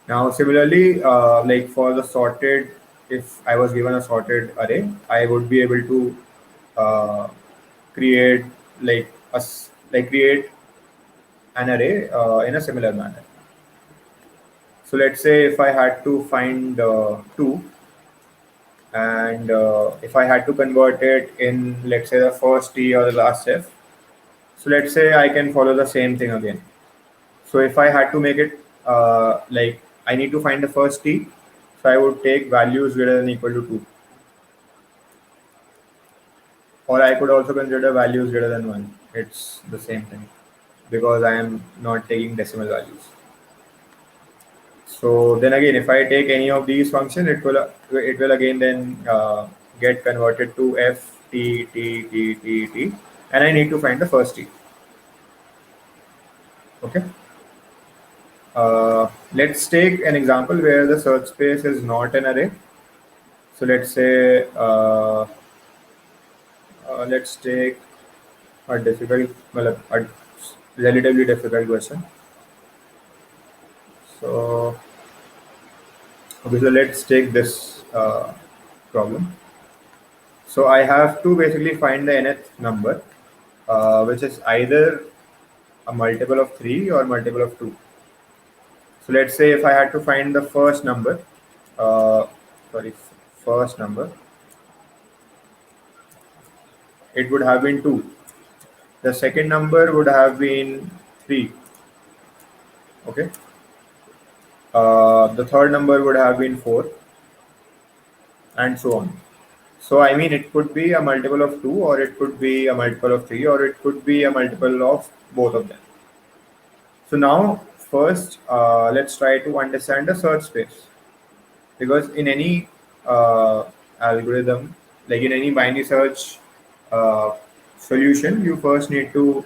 Now similarly, like for the sorted, if I was given a sorted array, I would be able to uh, create like create an array in a similar manner. So let's say if I had to find 2 and if I had to convert it in, let's say, the first t or the last f, so let's say I can follow the same thing again. So if I had to make it like I need to find the first t, so I would take values greater than equal to 2, or I could also consider values greater than 1. It's the same thing because I am not taking decimal values. So then again, if I take any of these functions, it will again then get converted to f t t t t t, and I need to find the first t. Okay. Let's take an example where the search space is not an array. So let's take a difficult, well, a relatively difficult question. So okay, so let's take this problem. So I have to basically find the nth number, which is either a multiple of 3 or multiple of 2. So let's say if I had to find the first number, uh, sorry, first number, it would have been 2. The second number would have been 3. Okay. The third number would have been 4, and so on. So I mean, it could be a multiple of 2, or it could be a multiple of 3, or it could be a multiple of both of them. So now, first, let's try to understand the search space, because in any algorithm, like in any binary search uh, solution, you first need to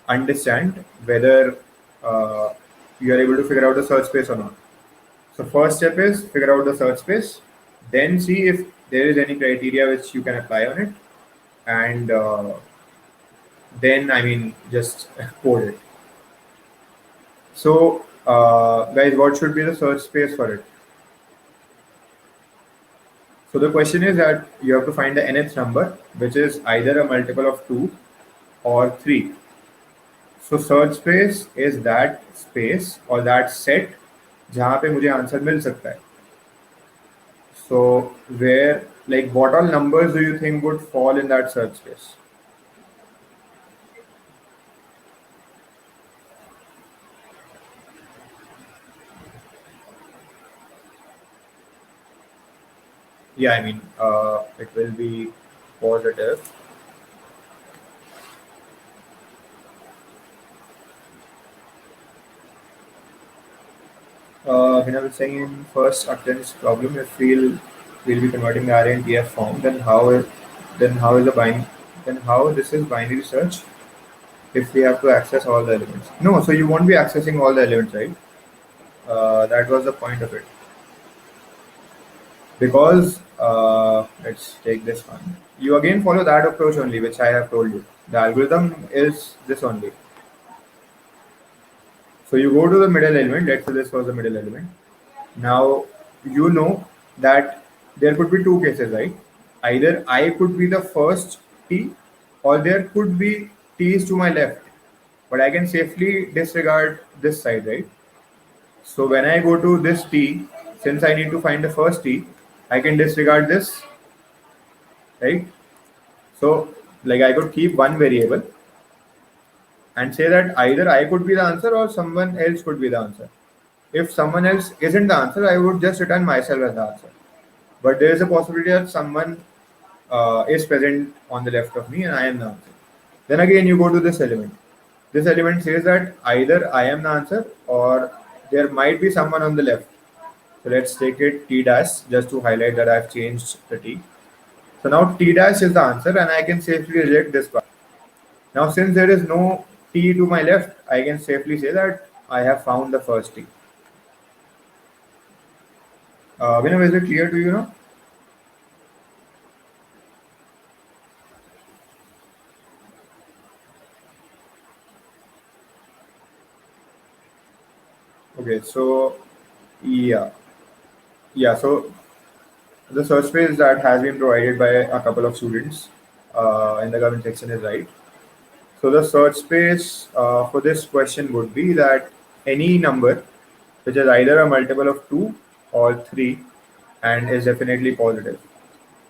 understand whether uh, you are able to figure out the search space or not. So first step is figure out the search space, then see if there is any criteria which you can apply on it, and then I mean just code it. So guys, what should be the search space for it? So the question is that you have to find the nth number, which is either a multiple of 2 or 3. So search space is that space or that set जहाँ पे मुझे answer मिल सकता है. So where, like, what all numbers do you think would fall in that search space? Yeah, I mean, it will be positive. When I was saying in first attempts problem, if we'll be converting the array in TF form, then how is the then how this is binary search if we have to access all the elements? No, so you won't be accessing all the elements, right? That was the point of it. Because let's take this one. You again follow that approach only, which I have told you. The algorithm is this only. So you go to the middle element. Let's say this was the middle element. Now you know that there could be two cases, right? Either I could be the first t, or there could be t's to my left. But I can safely disregard this side, right? So when I go to this t, since I need to find the first t, I can disregard this, right? So like I could keep one variable and say that either I could be the answer or someone else could be the answer. If someone else isn't the answer, I would just return myself as the answer. But there is a possibility that someone is present on the left of me and I am the answer. Then again, you go to this element. This element says that either I am the answer or there might be someone on the left. So let's take it T dash just to highlight that I've changed the T. So now T dash is the answer and I can safely reject this part. Now since there is no T to my left, I can safely say that I have found the first T. Vinay, is it clear to you now? Okay, so yeah, yeah. So the search space that has been provided by a couple of students in the comment section is right. So the search space for this question would be that any number which is either a multiple of 2 or 3 and is definitely positive.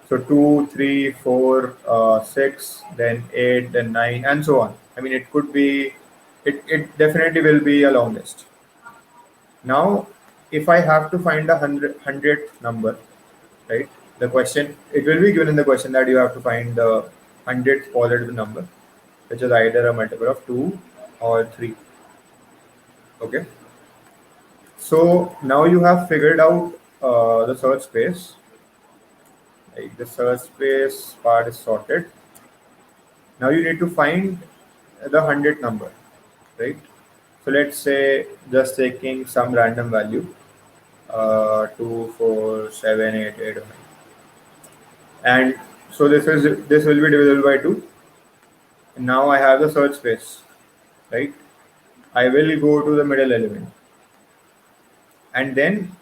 So 2, 3, 4, 6, then 8, then 9, and so on. I mean, it could be, it definitely will be a long list. Now, if I have to find a hundredth number, right? The question, it will be given in the question that you have to find the hundredth positive number, which is either a multiple of 2 or 3. Okay. So now you have figured out the search space. Like the search space part is sorted. Now you need to find the hundredth number, right? So let's say just taking some random value, 2, 4, 7, 8, 8, 9. And so this will be divisible by 2. Now I have the search space, right? I will go to the middle element, and then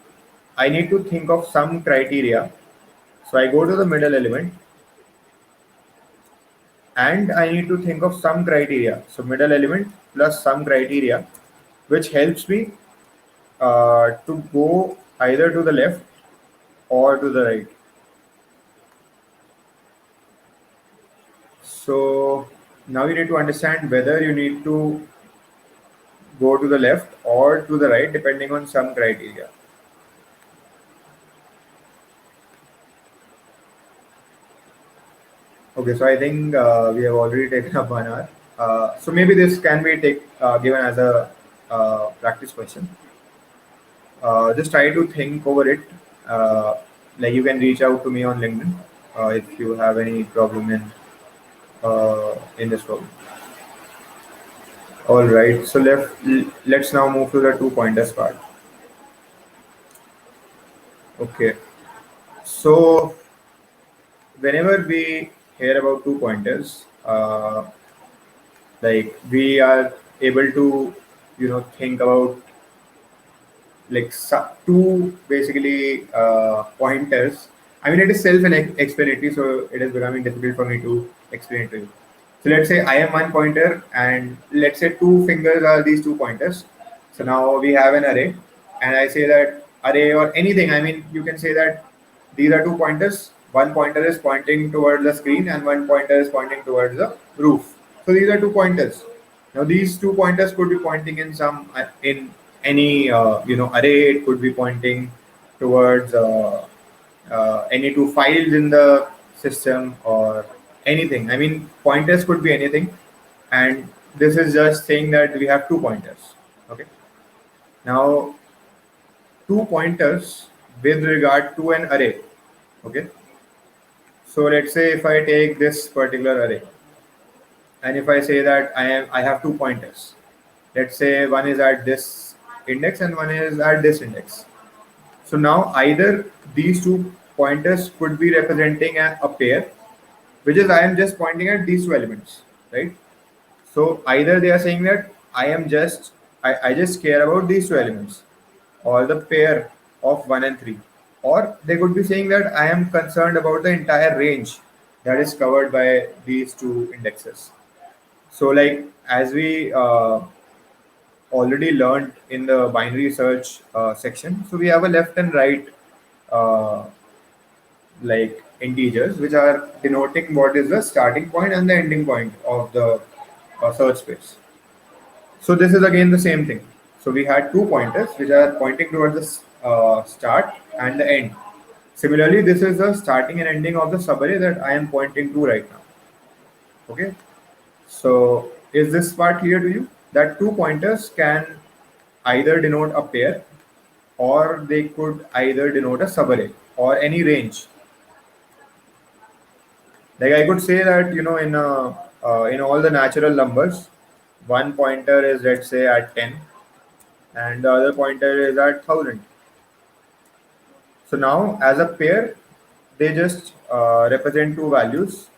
I need to think of some criteria. So I go to the middle element and I need to think of some criteria. So middle element plus some criteria, which helps me to go either to the left or to the right. So now you need to understand whether you need to go to the left or to the right depending on some criteria. Okay, so I think we have already taken up 1 hour. So maybe this can be given as a practice question. Just try to think over it. Uh, like you can reach out to me on LinkedIn if you have any problem in this problem. All right. So let's now move to the 2 pointers part. Okay. So whenever we hear about 2 pointers, like we are able to think about like two basically pointers. I mean, it is self-explanatory, so it is becoming difficult for me to explain it to you. So let's say I am one pointer, and let's say two fingers are these 2 pointers. So now we have an array, and I say that array or anything. I mean, you can say that these are 2 pointers. One pointer is pointing towards the screen, and one pointer is pointing towards the roof. So these are 2 pointers. Now these 2 pointers could be pointing in some in any array. It could be pointing towards any two files in the system or anything. I mean, pointers could be anything, and this is just saying that we have 2 pointers. Okay. Now 2 pointers with regard to an array. Okay. So let's say if I take this particular array, and if I say that I have 2 pointers, let's say one is at this index and one is at this index. So now either these 2 pointers could be representing a pair, which is I am just pointing at these two elements, right? So either they are saying that I just care about these two elements or the pair of 1 and 3, or they could be saying that I am concerned about the entire range that is covered by these two indexes. So like as we already learned in the binary search section, so we have a left and right uh, like integers which are denoting what is the starting point and the ending point of the search space. So this is again the same thing. So we had 2 pointers which are pointing towards the start and the end. Similarly, this is the starting and ending of the subarray that I am pointing to right now. Okay. So is this part clear to you? That 2 pointers can either denote a pair or they could either denote a subarray or any range. Like I could say that in all the natural numbers, one pointer is, let's say, at 10, and the other pointer is at 1000. So now as a pair, they just represent two values,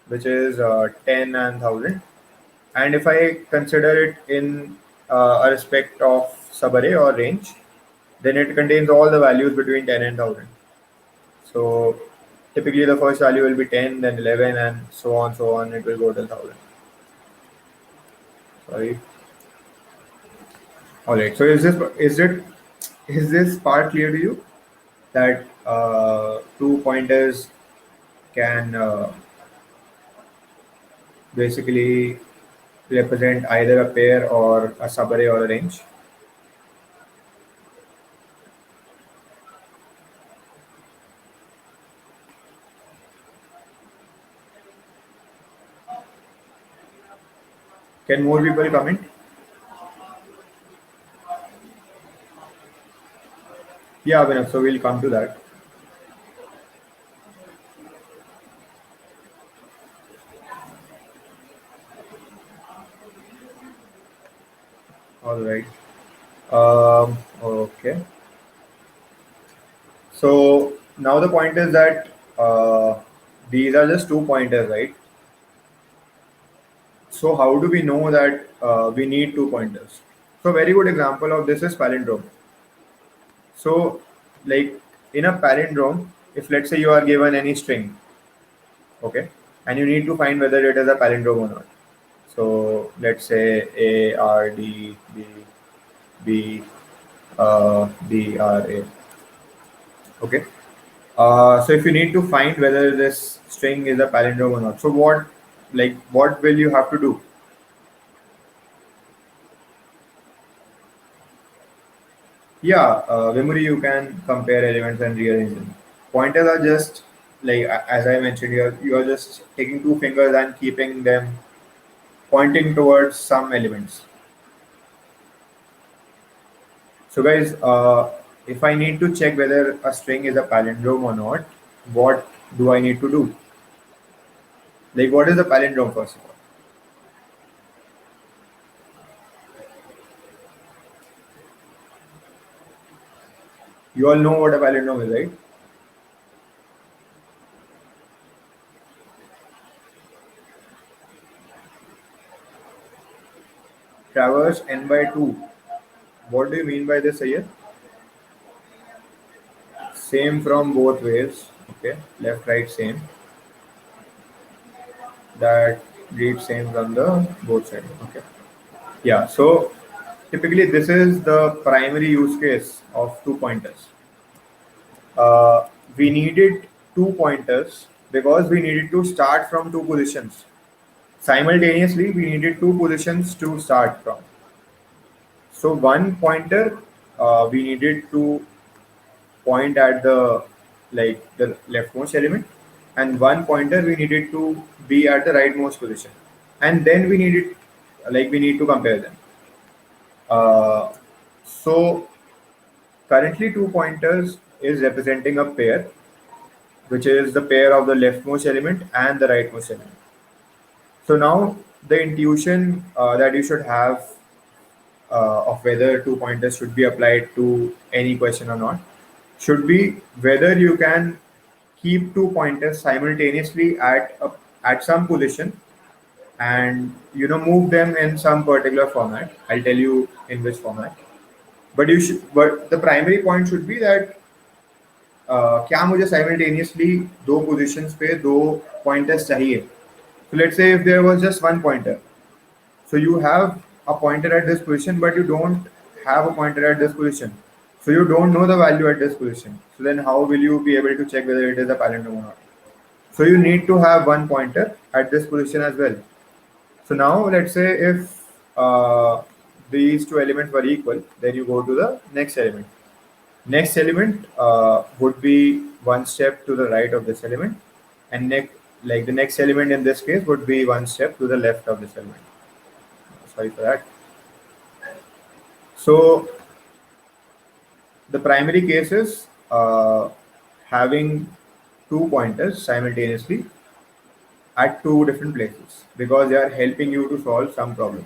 which is 10 and 1000. And if I consider it in a respect of subarray or range, then it contains all the values between 10 and 1000. So typically the first value will be 10, then 11, and so on. It will go to 1000. Sorry. All right. So is this part clear to you, that two pointers can basically represent either a pair or a subarray or a range? Can more people comment? Yeah, Abhinav. So we'll come to that. All right. Okay. So now the point is that these are just two pointers, right? So how do we know that we need two pointers? So a very good example of this is palindrome. So like in a palindrome, if let's say you are given any string, okay, and you need to find whether it is a palindrome or not. So let's say A R D B B D R A. Okay. So if you need to find whether this string is a palindrome or not, so what will you have to do? Yeah, memory, you can compare elements and rearrange them. Pointers are just like as I mentioned, you are just taking two fingers and keeping them pointing towards some elements. So guys, if I need to check whether a string is a palindrome or not, what do I need to do? Like what is a palindrome first of all? You all know what a palindrome is, right? Traverse n by 2. What do you mean by this here? Same from both ways. Okay, left, right, same. That reads same from the both sides. Okay. Yeah. So typically, this is the primary use case of two pointers. We needed two pointers because we needed to start from two positions. Simultaneously, we needed two positions to start from. So one pointer, we needed to point at the leftmost element, and one pointer we needed to be at the rightmost position, and then we need to compare them. Uh, so currently two pointers is representing a pair, which is the pair of the leftmost element and the rightmost element. So now the intuition that you should have of whether two pointers should be applied to any question or not should be whether you can keep two pointers simultaneously at some position, and move them in some particular format. I'll tell you in which format. But the primary point should be that क्या मुझे simultaneously दो positions पे दो pointers चाहिए. So let's say if there was just one pointer, so you have a pointer at this position, but you don't have a pointer at this position. So you don't know the value at this position. So then how will you be able to check whether it is a palindrome or not? So you need to have one pointer at this position as well. So now let's say if these two elements were equal, then you go to the next element. Next element would be one step to the right of this element, and the next element in this case would be one step to the left of this element. Sorry for that. So The primary case is having two pointers simultaneously at two different places because they are helping you to solve some problem.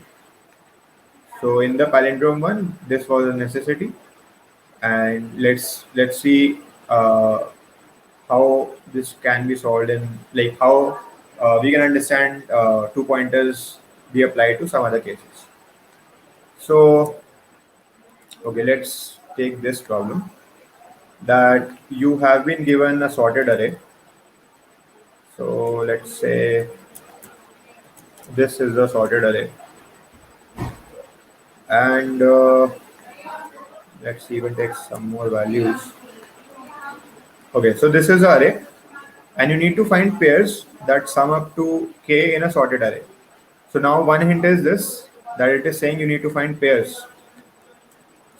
So in the palindrome one, this was a necessity, and let's see how this can be solved in like how we can understand two pointers be applied to some other cases. So okay, let's take this problem that you have been given a sorted array. So let's say this is a sorted array, and let's even take some more values. Okay, so this is an array, and you need to find pairs that sum up to k in a sorted array. So now one hint is this, that it is saying you need to find pairs.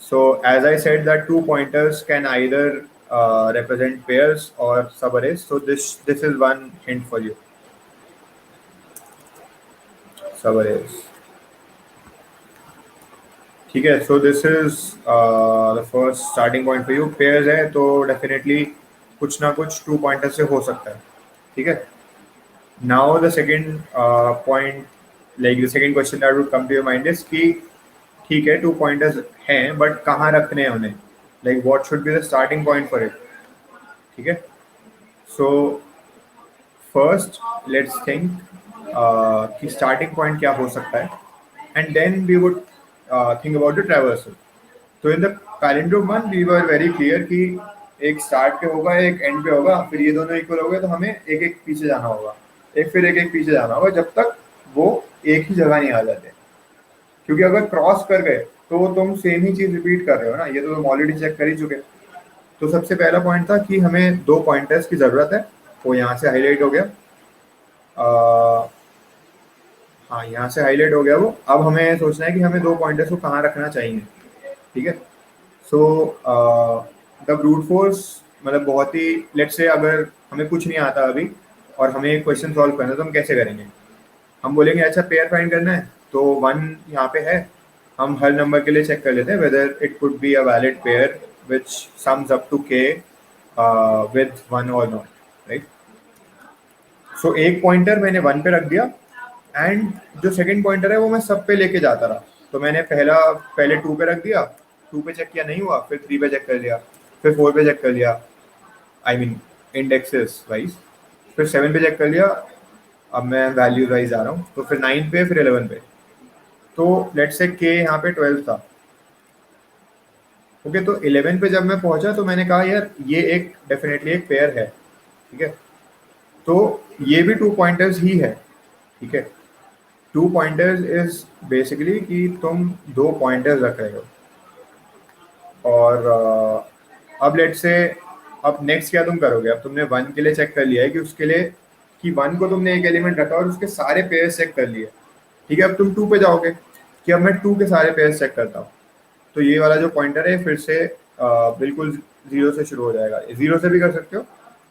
So as I said that two pointers can either represent pairs or subarrays. So this is one hint for you. Subarrays. ठीक है, so this is the first starting point for you. Pairs है तो definitely कुछ ना कुछ two pointer से हो सकता है. ठीक है. Now the second point, like the second question that would come to your mind is कि ठीक है टू पॉइंटर्स हैं बट कहाँ रखने हैं उन्हें, like what should be the starting point for it. ठीक है. सो फर्स्ट लेट्स थिंक कि स्टार्टिंग पॉइंट क्या हो सकता है, and then we would think about the traversal. तो in the palindrome one we were very clear कि एक स्टार्ट पे होगा एक एंड पे होगा, फिर ये दोनों इक्वल हो गए तो हमें एक एक पीछे जाना होगा, एक फिर एक एक पीछे जाना होगा जब तक वो एक ही जगह नहीं आ जाते. क्योंकि अगर क्रॉस कर गए तो तुम सेम ही चीज रिपीट कर रहे हो ना, ये तो तुम ऑलरेडी चेक कर ही चुके. तो सबसे पहला पॉइंट था कि हमें दो पॉइंटर्स की जरूरत है, वो यहाँ से हाईलाइट हो गया. हाँ यहाँ से हाईलाइट हो गया वो. अब हमें सोचना है कि हमें दो पॉइंटर्स को कहाँ रखना चाहिए. ठीक है. सो द ब्रूट फोर्स मतलब बहुत ही, लेट्स से अगर हमें कुछ नहीं आता अभी और हमें एक क्वेश्चन सॉल्व करना है तो हम कैसे करेंगे. हम बोलेंगे अच्छा पेयर फाइंड करना है तो वन यहाँ पे है, हम हर नंबर के लिए चेक कर लेते हैं whether it could be a valid pair which sums up to K with one or not. Right. So एक पॉइंटर मैंने वन पे रख दिया एंड जो सेकंड पॉइंटर है वो मैं सब पे लेके जाता रहा. तो मैंने पहले टू पे रख दिया, टू पे चेक किया नहीं हुआ, फिर थ्री पे चेक कर लिया, फिर फोर पे चेक कर लिया, आई मीन इंडेक्सेस वाइज, फिर सेवन पे चेक कर लिया. अब मैं वैल्यू वाइज आ रहा हूँ तो फिर 9 पे फिर 11 पे. तो लेट्स से के यहाँ पे 12 था. ओके. तो 11 पे जब मैं पहुंचा तो मैंने कहा यार ये एक डेफिनेटली एक पेयर है. ठीक है. तो ये भी टू पॉइंटर्स ही है. ठीक है. टू पॉइंटर्स इज बेसिकली कि तुम दो पॉइंटर्स रख रहे हो. और अब लेट्स से अब नेक्स्ट क्या तुम करोगे. अब तुमने वन के लिए चेक कर लिया है कि उसके लिए कि वन को तुमने एक एलिमेंट रखा और उसके सारे पेयर्स चेक कर लिए. ठीक है. अब तुम टू पे जाओगे कि अब मैं टू के सारे पेयर्स चेक करता हूँ. तो ये वाला जो पॉइंटर है फिर से बिल्कुल जीरो से शुरू हो जाएगा. जीरो से भी कर सकते हो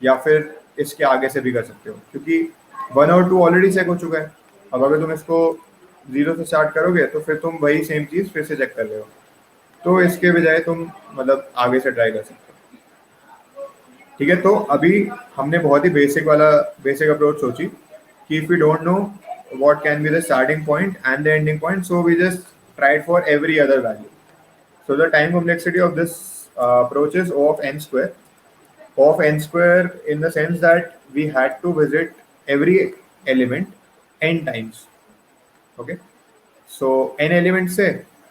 या फिर इसके आगे से भी कर सकते हो क्योंकि वन और टू ऑलरेडी चेक हो चुका है. अब अगर तुम इसको जीरो से स्टार्ट करोगे तो फिर तुम वही सेम चीज़ फिर से चेक कर रहे हो. तो इसके बजाय तुम मतलब आगे से ट्राई कर सकते हो. ठीक है. तो अभी हमने बहुत ही बेसिक अप्रोच सोची कि if we don't know what can be the starting point and the ending point, so we just tried for every other value. So the time complexity of this approach is O of n square. O of n square in the sense that we had to visit every element n times. Okay. So n element से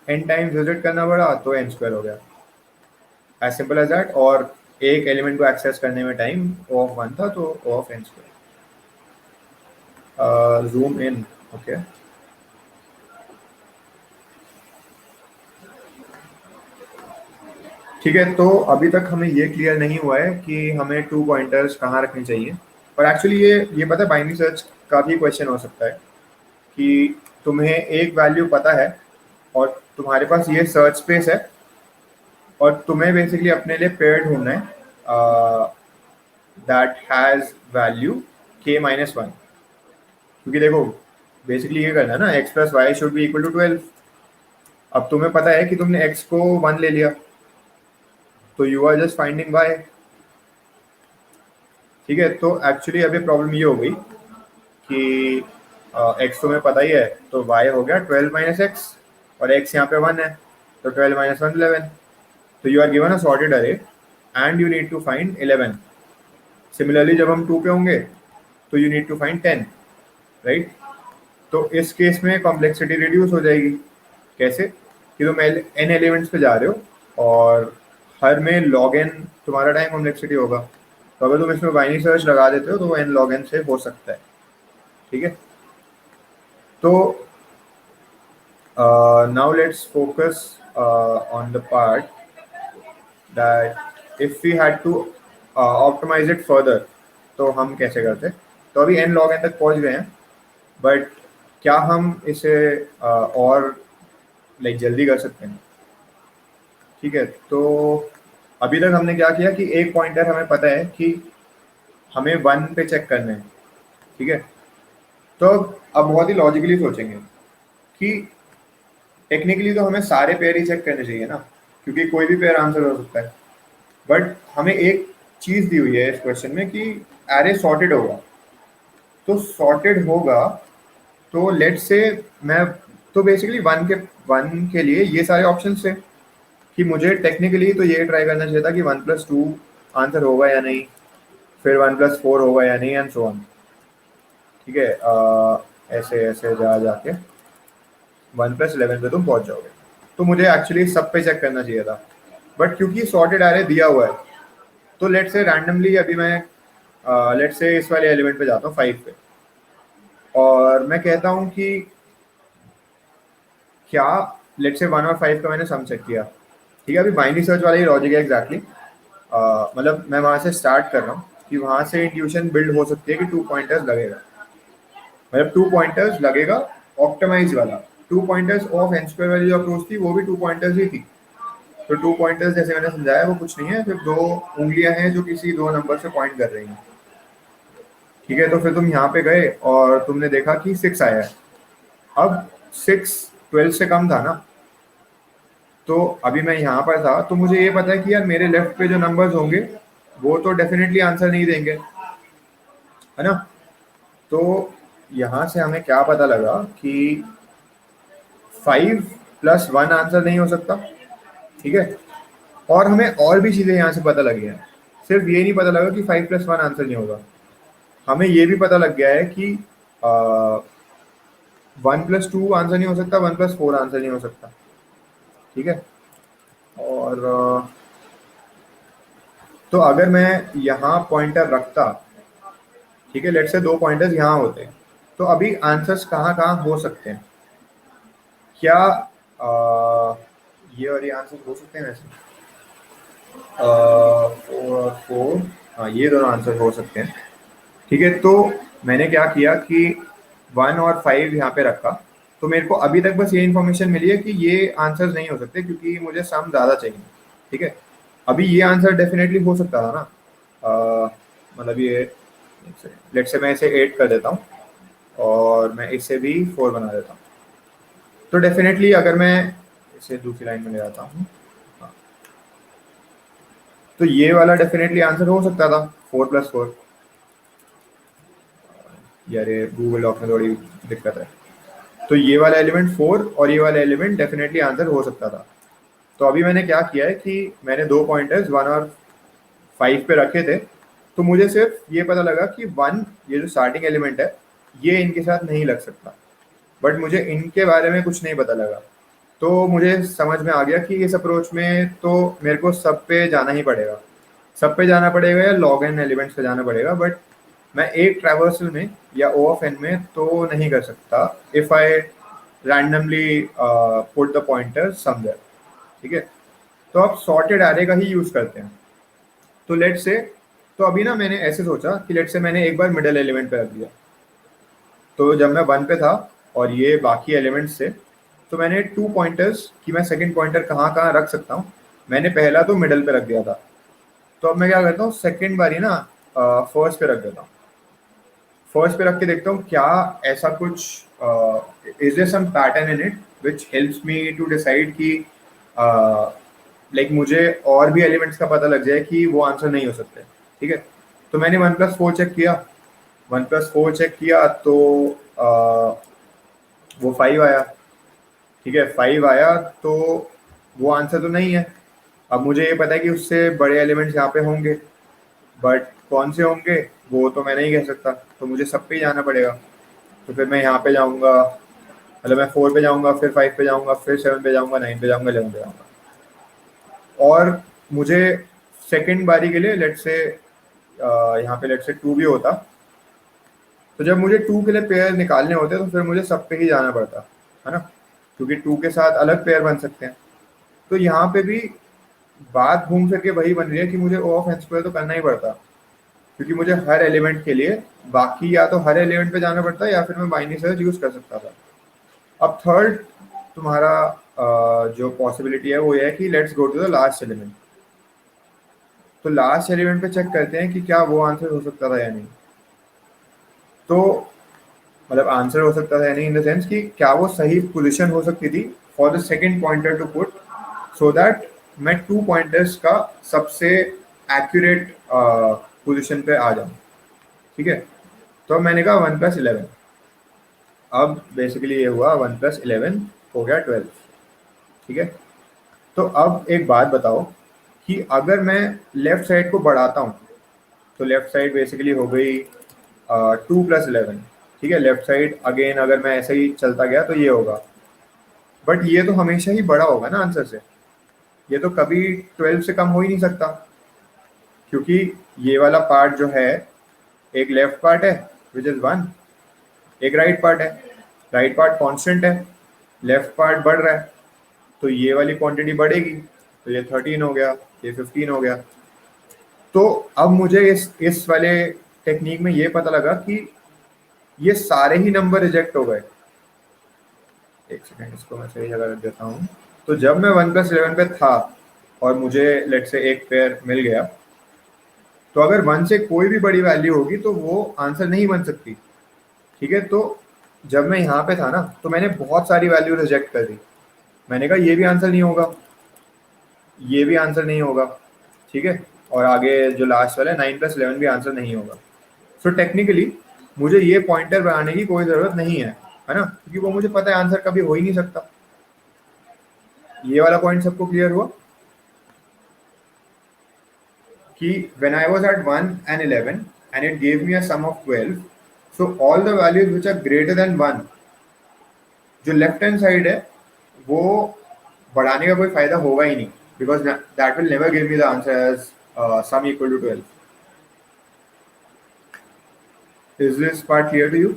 n times visit करना पड़ा तो n square हो गया. As simple as that. और एक element को access करने में टाइम O of 1 था तो O of n square. Zoom in. Okay. ठीक है. तो अभी तक हमें ये क्लियर नहीं हुआ है कि हमें टू पॉइंटर्स कहाँ रखने चाहिए. और एक्चुअली ये पता है बाइनरी सर्च का भी क्वेश्चन हो सकता है कि तुम्हें एक वैल्यू पता है और तुम्हारे पास ये सर्च स्पेस है और तुम्हें बेसिकली अपने लिए पेयर ढूंढना है दैट हैज वैल्यू k - 1. क्योंकि देखो बेसिकली ये करना है ना, x + y should be equal to 12. अब तुम्हें पता है कि तुमने x को 1 ले लिया तो you are just finding Y. ठीक है, तो एक्चुअली अभी प्रॉब्लम ये हो गई कि एक्स तो हमें पता ही है, तो वाई हो गया 12 माइनस एक्स, और एक्स यहाँ पे 1 है, तो 12 माइनस 1 11। तो you are given a sorted array and you need to find 11। Similarly जब हम 2 पे होंगे तो you need to find 10, right. तो इस केस में कॉम्प्लेक्सिटी रिड्यूस हो जाएगी। कैसे कि तुम एन एलिमेंट्स पे जा रहे हो और हर में लॉग एन तुम्हारा टाइम कॉम्प्लेक्सिटी होगा। तो अगर तुम इसमें बाइनरी सर्च लगा देते हो तो वो एन लॉग एन से हो सकता है। ठीक है, तो now let's focus on the part that if we had to optimise it further, तो हम कैसे करते। तो अभी एन लॉग एन तक पहुंच गए हैं, बट क्या हम इसे और लाइक जल्दी कर सकते हैं। ठीक है, तो अभी तक हमने क्या किया कि एक पॉइंटर हमें पता है कि हमें 1 पे चेक करना है। ठीक है, तो अब बहुत ही लॉजिकली सोचेंगे कि टेक्निकली तो हमें सारे पेयर ही चेक करने चाहिए ना, क्योंकि कोई भी पेयर आंसर हो सकता है। बट हमें एक चीज दी हुई है इस क्वेश्चन में कि एरे सॉर्टेड होगा। तो सॉर्टेड होगा तो लेट से मैं, तो बेसिकली वन के लिए ये सारे ऑप्शन थे कि मुझे टेक्निकली तो ये ट्राई करना चाहिए था कि 1+2 आंसर होगा या नहीं, फिर 1+4 होगा या नहीं, एंड सो ऑन। ठीक है, ऐसे ऐसे जा जाके 1+11 पे तुम पहुंच जाओगे। तो मुझे एक्चुअली सब पे चेक करना चाहिए था, बट क्योंकि सॉर्टेड एरे दिया हुआ है, तो लेट से रैंडमली अभी मैं लेट से इस वाले एलिमेंट पे जाता हूँ 5 पे, और मैं कहता हूँ कि क्या लेट से 1 और 5 का मैंने सम चेक किया। ठीक है, अभी बाइनरी सर्च वाला ही लॉजिक है एग्जैक्टली। मतलब मैं वहां से स्टार्ट कर रहा हूँ कि वहां से इंट्यूशन बिल्ड हो सकती है कि 2 पॉइंटर्स लगेगा, मतलब 2 पॉइंटर्स लगेगा ऑप्टिमाइज वाला। 2 पॉइंटर्स ऑफ एन स्क्वायर वाली जो अप्रोच थी वो भी 2 पॉइंटर्स ही थी। तो 2 पॉइंटर्स जैसे मैंने समझाया वो कुछ नहीं है, सिर्फ 2 उंगलियां हैं जो किसी 2 नंबर से पॉइंट कर रही हैं। ठीक है, तो फिर तुम यहाँ पे गए और तुमने देखा कि 6 आया है। अब 6 12 से कम था ना, तो अभी मैं यहाँ पर था, तो मुझे ये पता है कि यार मेरे लेफ्ट पे जो नंबर्स होंगे वो तो डेफिनेटली आंसर नहीं देंगे, है ना। तो यहाँ से हमें क्या पता लगा कि 5+1 आंसर नहीं हो सकता। ठीक है, और हमें और भी चीज़ें यहाँ से पता लगी हैं। सिर्फ ये नहीं पता लगा कि 5+1 आंसर नहीं होगा, हमें ये भी पता लग गया है कि 1+2 आंसर नहीं हो सकता, 1+4 आंसर नहीं हो सकता। ठीक है, और तो अगर मैं यहाँ पॉइंटर रखता, ठीक है, लेट से 2 पॉइंटर्स यहाँ होते, तो अभी आंसर्स कहाँ कहाँ हो सकते हैं। क्या ये और ये आंसर हो सकते हैं वैसे, 4 और 4, हाँ ये दोनों आंसर हो सकते हैं। ठीक है, तो मैंने क्या किया कि 1 और 5 यहाँ पे रखा, तो मेरे को अभी तक बस ये इन्फॉर्मेशन मिली है कि ये आंसर्स नहीं हो सकते क्योंकि मुझे सम ज़्यादा चाहिए। ठीक है, अभी ये आंसर डेफिनेटली हो सकता था ना, मतलब ये लेट से मैं इसे 8 कर देता हूँ और मैं इसे भी 4 बना देता हूँ, तो डेफिनेटली अगर मैं इसे दूसरी लाइन में ले जाता हूँ, हाँ, तो ये वाला डेफिनेटली आंसर हो सकता था 4+4। यार ये गूगल डॉक में थोड़ी दिक्कत है। तो ये वाला एलिमेंट 4 और ये वाला एलिमेंट डेफिनेटली आंसर हो सकता था। तो अभी मैंने क्या किया है कि मैंने 2 पॉइंटर्स 1 और 5 पे रखे थे, तो मुझे सिर्फ ये पता लगा कि 1 ये जो स्टार्टिंग एलिमेंट है ये इनके साथ नहीं लग सकता, बट मुझे इनके बारे में कुछ नहीं पता लगा। तो मुझे समझ में आ गया कि इस अप्रोच में तो मेरे को सब पे जाना ही पड़ेगा, सब पे जाना पड़ेगा या लॉग एन एलिमेंट्स पे जाना पड़ेगा, बट मैं एक ट्रैवर्सल में या ओ ऑफ एन में तो नहीं कर सकता if I randomly put the pointer somewhere. ठीक है, तो अब सॉर्टेड एरे का ही यूज करते हैं। तो लेट से, तो अभी ना मैंने ऐसे सोचा कि लेट से मैंने एक बार मिडल एलिमेंट पे रख दिया, तो जब मैं 1 पे था और ये बाकी एलिमेंट्स थे, तो मैंने 2 पॉइंटर्स कि मैं सेकंड पॉइंटर कहाँ कहाँ रख सकता हूँ, मैंने पहला तो मिडल पे रख दिया था। तो अब मैं क्या करता हूँ, सेकंड बारी ना फर्स्ट पे रख देता हूँ। फर्स्ट पे रख के देखता हूँ क्या ऐसा कुछ is there some pattern in it which helps me to decide कि लाइक मुझे और भी एलिमेंट्स का पता लग जाए कि वो आंसर नहीं हो सकते, ठीक है। तो मैंने 1+4 चेक किया, 1+4 चेक किया तो वो 5 आया, ठीक है। 5 आया तो वो आंसर तो नहीं है। अब मुझे ये पता है कि उससे बड़े एलिमेंट्स यहाँ पे होंगे, बट कौन से होंगे वो तो मैं नहीं कह सकता, तो मुझे सब पे ही जाना पड़ेगा। तो फिर मैं यहाँ पे जाऊँगा, मतलब मैं 4 पे जाऊँगा, फिर 5 पे जाऊँगा, फिर 7 पे जाऊँगा, 9 पे जाऊँगा, 11 पे जाऊँगा। और मुझे सेकंड बारी के लिए लेट्स से यहाँ पे लेट्स से 2 भी होता, तो जब मुझे 2 के लिए पेयर निकालने होते तो फिर मुझे सब पे ही जाना पड़ता, है ना, क्योंकि 2 के साथ अलग पेयर बन सकते हैं। तो यहाँ पे भी बात घूम फिर के वही बन रही है कि मुझे O ऑफ n स्क्वायर तो करना ही पड़ता, क्योंकि मुझे हर एलिमेंट के लिए बाकी या तो हर एलिमेंट पे जाना पड़ता है या फिर मैं बाइनरी सर्च यूज कर सकता था। अब थर्ड तुम्हारा जो पॉसिबिलिटी है वो ये है कि let's go to the last element. तो लास्ट एलिमेंट पे चेक करते हैं कि क्या वो आंसर हो सकता था या नहीं। तो मतलब आंसर हो सकता था या नहीं इन द सेंस कि क्या वो सही पोजीशन हो सकती थी for the second pointer to put, so that मैं 2 पॉइंटर्स का सबसे एक्यूरेट पोजीशन पे आ जाऊं, ठीक है। तो मैंने कहा 1+11। अब बेसिकली ये हुआ 1+11 हो गया 12, ठीक है। तो अब एक बात बताओ कि अगर मैं लेफ्ट साइड को बढ़ाता हूँ, तो लेफ्ट साइड बेसिकली हो गई 2+11, ठीक है। लेफ्ट साइड अगेन अगर मैं ऐसे ही चलता गया तो ये होगा, बट ये तो हमेशा ही बड़ा होगा ना आंसर से, ये तो कभी 12 से कम हो ही नहीं सकता, क्योंकि ये वाला पार्ट जो है, एक लेफ्ट पार्ट है विच इज 1, एक राइट पार्ट है, राइट पार्ट कांस्टेंट है, लेफ्ट पार्ट बढ़ रहा है, तो ये वाली क्वांटिटी बढ़ेगी, तो ये 13 हो गया, ये 15 हो गया। तो अब मुझे इस वाले टेक्निक में ये पता लगा कि ये सारे ही नंबर रिजेक्ट हो गए। एक सेकेंड, इसको मैं सही जगह रख देता हूँ। तो जब मैं 1+11 पे था और मुझे लेट से एक पेयर मिल गया, तो अगर 1 से कोई भी बड़ी वैल्यू होगी तो वो आंसर नहीं बन सकती, ठीक है। तो जब मैं यहाँ पे था ना, तो मैंने बहुत सारी वैल्यू रिजेक्ट कर दी। मैंने कहा ये भी आंसर नहीं होगा, ये भी आंसर नहीं होगा, ठीक है, और आगे जो लास्ट वाला है 9+11 भी आंसर नहीं होगा। सो टेक्निकली मुझे ये पॉइंटर बनाने की कोई ज़रूरत नहीं है ना, क्योंकि वो मुझे पता है आंसर कभी हो ही नहीं सकता। ये वाला पॉइंट सबको क्लियर हुआ कि when I was at 1 and 11 and it gave me a sum of 12, so all the values which are greater than 1, जो लेफ्ट हैंड साइड है वो बढ़ाने का कोई फायदा होगा ही नहीं, because that will never give me the answer as sum equal to 12। Is this part clear to you?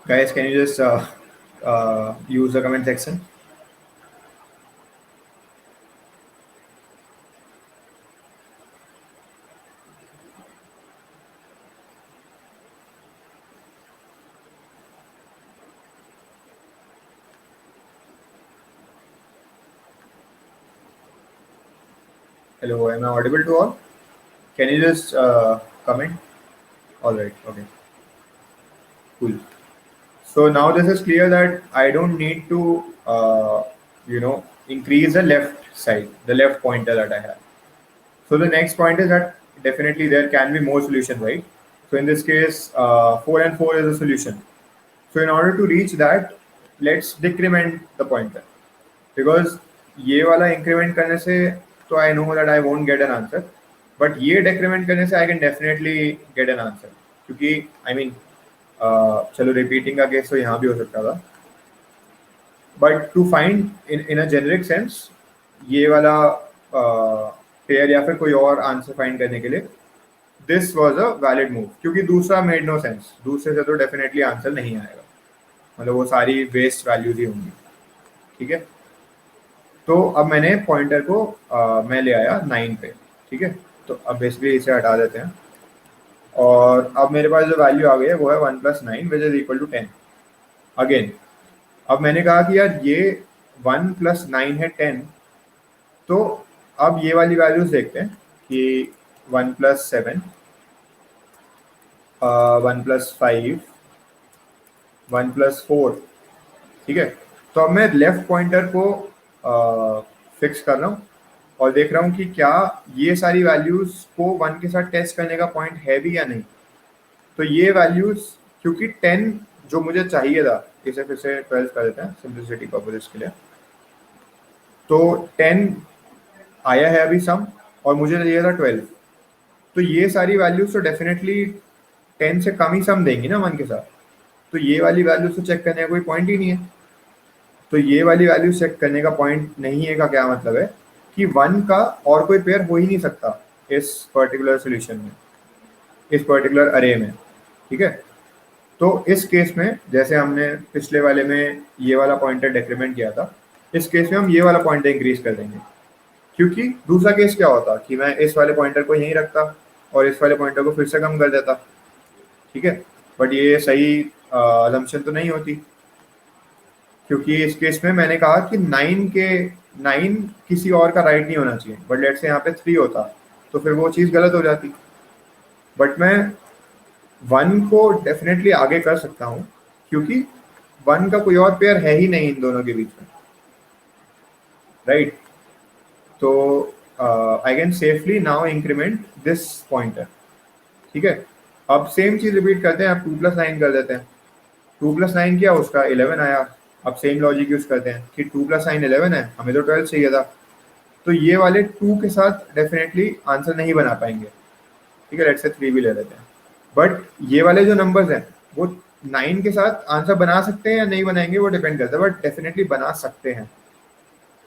Guys, can you just use the comment section? Hello, am I audible to all? Can you just comment? All right, okay, cool. So now this is clear that I don't need to, increase the left side, the left pointer that I have. So the next point is that definitely there can be more solution, right? So in this case, 4 and 4 is a solution. So in order to reach that, let's decrement the pointer, because ये वाला increment करने से तो I know that I won't get an answer, but ये decrement करने से I can definitely get an answer, क्योंकि I mean चलो रिपीटिंग का केस तो यहाँ भी हो सकता था, but to find in a generic sense ये वाला पेयर या फिर कोई और आंसर फाइंड करने के लिए this was a valid move, क्योंकि दूसरा मेड नो सेंस, दूसरे से तो डेफिनेटली आंसर नहीं आएगा, मतलब वो सारी वेस्ट वैल्यूज ही होंगी, ठीक है। तो अब मैंने पॉइंटर को मैं ले आया 9 पे, ठीक है। तो अब बेसिकली इसे हटा देते हैं, और अब मेरे पास जो वैल्यू आ गई है वो है 1+9 which is equal to 10 again. अब मैंने कहा कि यार ये 1+9 है 10, तो अब ये वाली वैल्यूज देखते हैं कि 1+7, 1+5, 1+4, ठीक है। तो अब मैं लेफ्ट पॉइंटर को फिक्स कर रहा हूँ और देख रहा हूँ कि क्या ये सारी वैल्यूज को 1 के साथ टेस्ट करने का पॉइंट है भी या नहीं। तो ये वैल्यूज, क्योंकि 10 जो मुझे चाहिए था, इसे फिर से 12 कर देते हैं सिंपलिसिटी पर्पसेस के लिए। तो 10 आया है अभी सम, और मुझे चाहिए था 12। तो ये सारी वैल्यूज तो डेफिनेटली 10 से कम ही सम देंगी ना 1 के साथ। तो ये वाली वैल्यूज तो चेक करने का कोई पॉइंट ही नहीं है। तो ये वाली वैल्यू चेक करने का पॉइंट नहीं है का क्या मतलब है कि 1 का और कोई पेयर हो ही नहीं सकता इस पर्टिकुलर सोल्यूशन में, इस पर्टिकुलर अरे में। ठीक है, तो इस केस में जैसे हमने पिछले वाले में ये वाला पॉइंटर डिक्रीमेंट किया था, इस केस में हम ये वाला पॉइंटर इंक्रीज कर देंगे। क्योंकि दूसरा केस क्या होता कि मैं इस वाले पॉइंटर को यहीं रखता और इस वाले पॉइंटर को फिर से कम कर देता। ठीक है, बट ये सही असम्पशन तो नहीं होती, क्योंकि इस केस में मैंने कहा कि 9 किसी और का राइट नहीं होना चाहिए, बट लेट से यहाँ पे 3 होता तो फिर वो चीज़ गलत हो जाती। बट मैं 1 को डेफिनेटली आगे कर सकता हूँ, क्योंकि 1 का कोई और पेयर है ही नहीं इन दोनों के बीच में, राइट। तो I can safely now increment this pointer. ठीक है, अब सेम चीज़ रिपीट करते हैं, अब 2 + 9 कर देते हैं। 2 + 9 किया, उसका 11 आया। अब सेम लॉजिक यूज करते हैं कि 2 + 9 11 है, हमें तो 12 चाहिए था। तो ये वाले 2 के साथ डेफिनेटली आंसर नहीं बना पाएंगे। ठीक है, लेट्स से 3 भी ले लेते हैं। बट ये वाले जो नंबर्स हैं वो 9 के साथ आंसर बना सकते हैं या नहीं बनाएंगे, वो डिपेंड करता है, बट डेफिनेटली बना सकते हैं।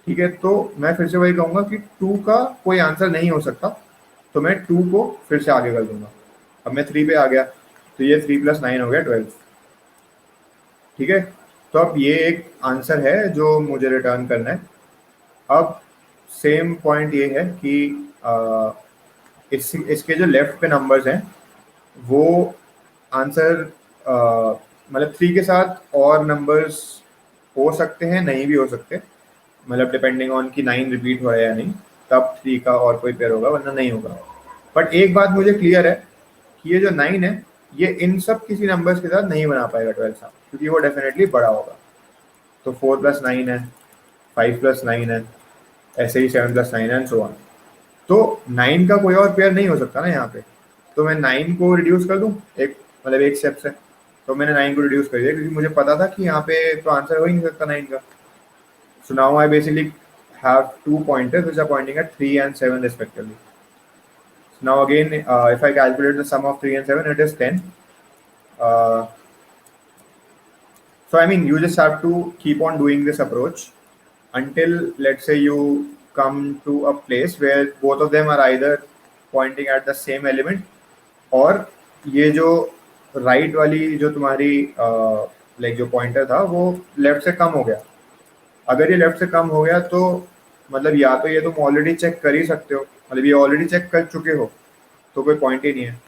ठीक है, तो मैं फिर से वही कहूँगा कि 2 का कोई आंसर नहीं हो सकता, तो मैं 2 को फिर से आगे कर दूंगा। अब मैं 3 पे आ गया, तो ये 3 + 9 हो गया 12। ठीक है, तो अब ये एक आंसर है जो मुझे रिटर्न करना है। अब सेम पॉइंट ये है कि इसके जो लेफ्ट पे नंबर्स हैं वो आंसर मतलब 3 के साथ और नंबर्स हो सकते हैं, नहीं भी हो सकते, मतलब डिपेंडिंग ऑन कि 9 रिपीट हो रहा है या नहीं, तब 3 का और कोई पेयर होगा, वरना नहीं होगा। बट एक बात मुझे क्लियर है कि ये जो 9 है ये इन सब किसी नंबर्स के साथ नहीं बना पाएगा 12 साथ, क्योंकि वो डेफिनेटली बड़ा होगा। तो 4 + 9 है, 5 + 9 है, ऐसे ही 7 + 9 एंड सो ऑन। तो 9 का कोई और पेयर नहीं हो सकता ना यहाँ पे। तो मैं 9 को रिड्यूस कर दूँ एक, मतलब एक स्टेप से। तो मैंने 9 को रिड्यूस कर दिया, क्योंकि मुझे पता था कि यहाँ पे तो आंसर हो ही नहीं सकता 9 का। So now I basically have 2 pointers which are pointing at 3 and 7 respectively. So now again, if I calculate the sum of 3 and 7, it is 10. Uh, so I mean, you just have to keep on doing this approach until, let's say, you come to a place where both of them are either pointing at the same element, और ये जो right वाली जो तुम्हारी like जो pointer था वो left से कम हो गया। अगर ये लेफ्ट से कम हो गया तो मतलब या तो ये तुम ऑलरेडी चेक कर ही सकते हो, मतलब ये ऑलरेडी चेक कर चुके हो, तो कोई पॉइंट ही नहीं है।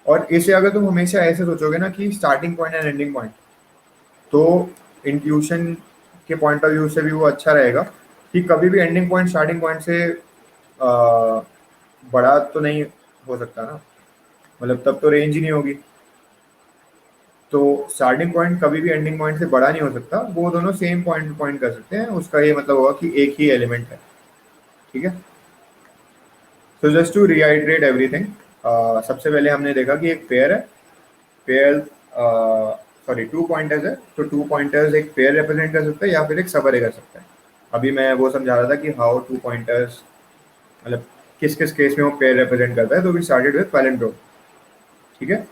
और इसे अगर तुम हमेशा ऐसे सोचोगे ना कि starting point and ending point, तो इंट्यूशन के पॉइंट ऑफ व्यू से भी वो अच्छा रहेगा कि कभी भी एंडिंग पॉइंट स्टार्टिंग पॉइंट से बड़ा तो नहीं हो सकता ना, मतलब तब तो रेंज ही नहीं होगी। तो स्टार्टिंग पॉइंट कभी भी एंडिंग पॉइंट से बड़ा नहीं हो सकता, वो दोनों सेम पॉइंट पॉइंट कर सकते हैं, उसका ये मतलब होगा कि एक ही एलिमेंट है। ठीक है, तो जस्ट टू रीआइट्रेट एवरीथिंग, सबसे पहले हमने देखा कि एक पेयर है, पेयर सॉरी 2 पॉइंटर्स है, तो 2 पॉइंटर्स एक पेयर रिप्रेजेंट कर सकता है या फिर एक सब अरे कर सकता है। अभी मैं वो समझा रहा था कि हाउ 2 पॉइंटर्स मतलब किस किस केस में वो पेयर रिप्रेजेंट करता है। तो वी स्टार्टेड विद पैलिंड्रोम। ठीक है,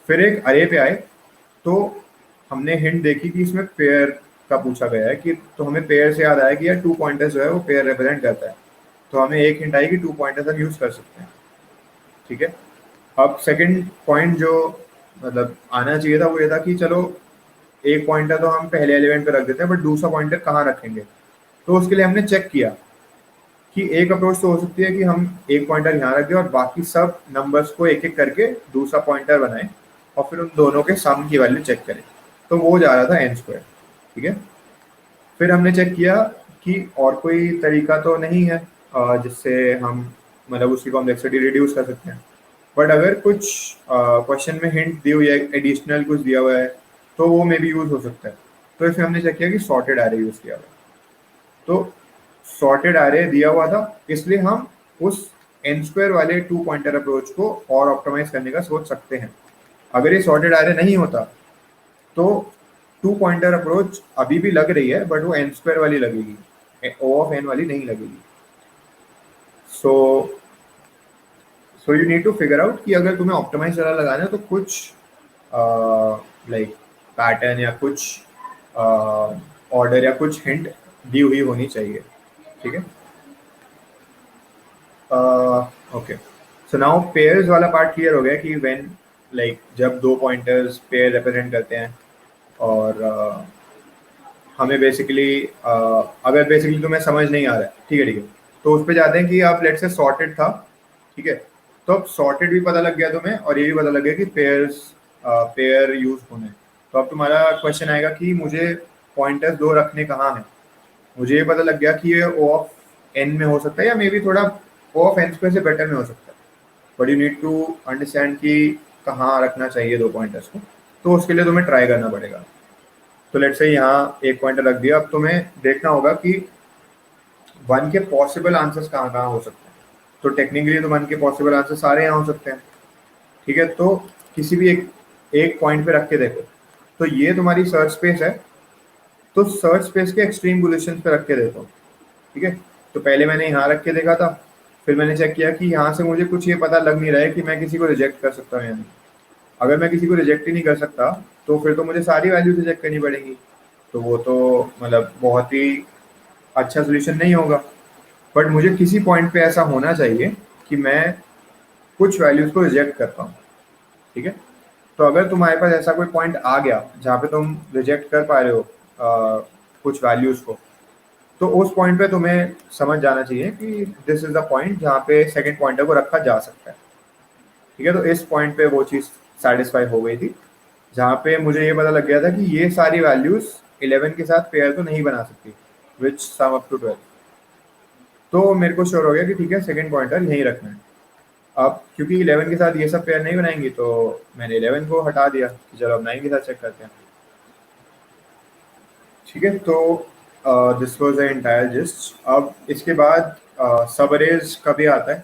फिर एक अरे पे आए, तो हमने हिंट देखी कि इसमें पेयर का पूछा गया है कि, तो हमें पेयर से याद आया कि यार 2 पॉइंटर्स जो है वो पेयर रिप्रेजेंट करता है, तो हमें एक हिंट आई कि 2 पॉइंटर्स हम यूज़ कर सकते हैं। ठीक है, अब सेकंड पॉइंट जो मतलब आना चाहिए था वो ये था कि चलो एक पॉइंटर तो हम पहले एलिमेंट पे रख देते हैं, बट दूसरा पॉइंटर कहाँ रखेंगे। तो उसके लिए हमने चेक किया कि एक अप्रोच तो हो सकती है कि हम एक पॉइंटर यहाँ रख दें और बाकी सब नंबर्स को एक एक करके दूसरा पॉइंटर बनाएं और फिर उन दोनों के सम की वैल्यू चेक करें। तो वो जा रहा था n²। ठीक है, फिर हमने चेक किया कि और कोई तरीका तो नहीं है जिससे हम मतलब उसकी कॉम्प्लेक्सिटी रिड्यूस कर सकते हैं। बट अगर कुछ क्वेश्चन में हिंट दी हुई है, एडिशनल कुछ दिया हुआ है, तो वो मे बी यूज़ हो सकता है। तो इसमें हमने चेक किया कि सॉर्टेड एरे यूज किया हुआ। तो सॉर्टेड एरे दिया हुआ था, इसलिए हम उस एन स्क्वायर वाले 2 पॉइंटर अप्रोच को और ऑप्टिमाइज करने का सोच सकते हैं। अगर ये सॉर्टेड एरे नहीं होता तो 2 पॉइंटर अप्रोच अभी भी लग रही है, बट वो एन स्क्वायर वाली लगेगी, ओ ऑफ एन वाली नहीं लगेगी। So you need to figure out कि अगर तुम्हें ऑप्टिमाइज वाला लगाना है तो कुछ लाइक पैटर्न या कुछ ऑर्डर या कुछ हिंट दी हुई होनी चाहिए, ठीक है। ओके, सो नाउ पेयर्स वाला पार्ट क्लियर हो गया कि व्हेन लाइक जब 2 पॉइंटर्स पेयर रिप्रेजेंट करते हैं और हमें बेसिकली अगर बेसिकली तुम्हें समझ नहीं आ रहा है, ठीक है ठीक है, तो उस पर जाते हैं कि आप लेट से सॉर्टेड था, ठीक है। तो अब सॉर्टेड भी पता लग गया तुम्हें और ये भी पता लग गया कि पेयर यूज होने। तो अब तुम्हारा क्वेश्चन आएगा कि मुझे पॉइंटर्स 2 रखने कहाँ हैं। मुझे ये पता लग गया कि ये ओ ऑफ एन में हो सकता है या मे बी थोड़ा ओ ऑफ एन स्क्वायर से बेटर में हो सकता है, but you need to understand कि कहाँ रखना चाहिए 2 पॉइंटर्स को। तो उसके लिए तुम्हें ट्राई करना पड़ेगा। तो लेट्स से यहाँ एक पॉइंटर रख दिया, अब तुम्हें देखना होगा कि 1 के पॉसिबल आंसर्स कहाँ कहाँ हो सकते हैं। तो टेक्निकली तो 1 के पॉसिबल आंसर सारे यहाँ हो सकते हैं, ठीक है। तो किसी भी एक पॉइंट पे रख के देखो। तो ये तुम्हारी सर्च स्पेस है, तो सर्च स्पेस के एक्सट्रीम पोजीशन पे रख के देखो, ठीक है। तो पहले मैंने यहाँ रख के देखा था, फिर मैंने चेक किया कि यहाँ से मुझे कुछ ये पता लग नहीं रहा है कि मैं किसी को रिजेक्ट कर सकता हूँ या नहीं। अगर मैं किसी को रिजेक्ट ही नहीं कर सकता तो फिर तो मुझे सारी वैल्यूज रिजेक्ट करनी पड़ेंगी, तो वो तो मतलब बहुत ही अच्छा सोल्यूशन नहीं होगा। बट मुझे किसी पॉइंट पे ऐसा होना चाहिए कि मैं कुछ वैल्यूज को रिजेक्ट करता हूँ, ठीक है। तो अगर तुम्हारे पास ऐसा कोई पॉइंट आ गया जहाँ पे तुम रिजेक्ट कर पा रहे हो कुछ वैल्यूज को, तो उस पॉइंट पे तुम्हें समझ जाना चाहिए कि दिस इज द पॉइंट जहाँ पे सेकंड पॉइंटर को रखा जा सकता है, ठीक है। तो इस पॉइंट पे वो चीज़ सेटिस्फाई हो गई थी, जहाँ पे मुझे ये पता लग गया था कि ये सारी वैल्यूज 11 के साथ पेयर तो नहीं बना सकती विच सम अप टू 12। तो मेरे को श्योर हो गया कि ठीक है, सेकंड पॉइंटर यहीं रखना है। अब क्योंकि 11 के साथ ये सब पेयर नहीं बनाएंगी तो मैंने 11 को हटा दिया कि चलो अब 9 के साथ चेक करते हैं, ठीक है। तो this was the entire gist. अब इसके बाद सब अरेज कभी आता है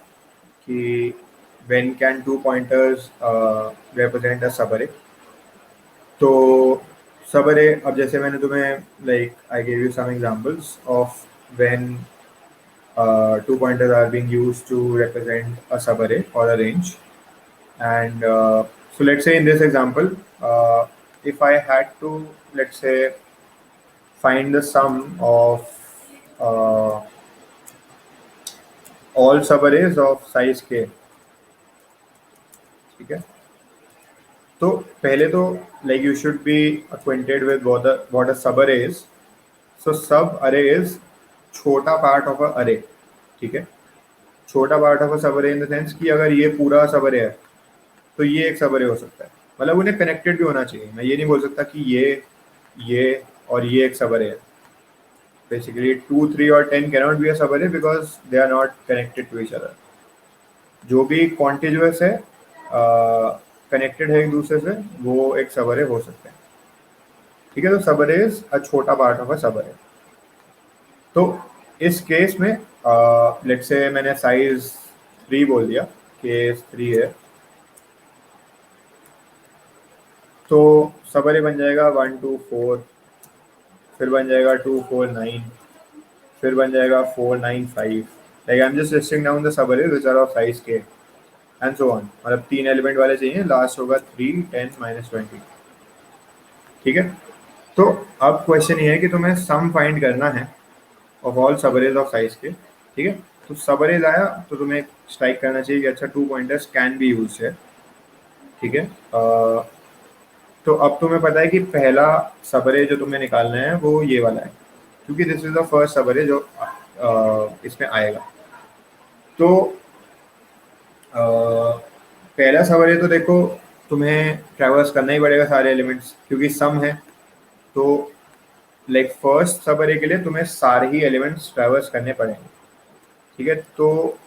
कि when can 2 pointers represent a subarray. तो सब अरे, अब जैसे मैंने तुम्हें like I give you some examples of when 2 pointers are being used to represent a subarray or a range. And so let's say in this example, if I had to, let's say, find the sum of uh, all subarrays of size k, ठीक है। तो पहले तो like you should be acquainted with what a subarray is. So subarray is छोटा part of a array, ठीक है। छोटा part of a subarray in the sense कि अगर ये पूरा सबअरे है तो ये एक सबअरे हो सकता है, मतलब उन्हें कनेक्टेड भी होना चाहिए। मैं ये नहीं बोल सकता कि ये और ये एक सबअरे है। बेसिकली 2, 3 और 10 cannot be a subarray because they are not connected to each other. जो भी कॉन्टिजुअस है, कनेक्टेड है एक दूसरे से, वो एक सबअरे हो सकते हैं, ठीक है। तो सबअरे इज अ छोटा पार्ट ऑफ अ सबअरे। तो इस केस में लेट्स से मैंने साइज 3 बोल दिया, केस 3 है, तो सबअरे बन जाएगा 1 2 4, फिर बन जाएगा 2 4 9, फिर बन जाएगा 4 9 5। Like I am just listing down the subarrays which are of size k and so on. मतलब 3 एलिमेंट वाले चाहिए, लास्ट होगा 3 10 -20, ठीक है। तो अब क्वेश्चन ये है कि तुम्हें सम फाइंड करना है ऑफ ऑल सबअरेज ऑफ साइज के, ठीक है। तो सबअरेज आया तो तुम्हें स्ट्राइक करना चाहिए कि अच्छा 2 पॉइंटर्स कैन बी यूज है, ठीक है। तो अब तुम्हें पता है कि पहला सबअरे जो तुम्हें निकालना है वो ये वाला है, क्योंकि दिस इज द फर्स्ट सबअरे जो इसमें आएगा। तो पहला सबअरे तो देखो तुम्हें ट्रैवर्स करना ही पड़ेगा सारे एलिमेंट्स, क्योंकि सम है। तो लाइक फर्स्ट सबअरे के लिए तुम्हें सारे ही एलिमेंट्स ट्रैवर्स करने पड़ेंगे, ठीक है। तो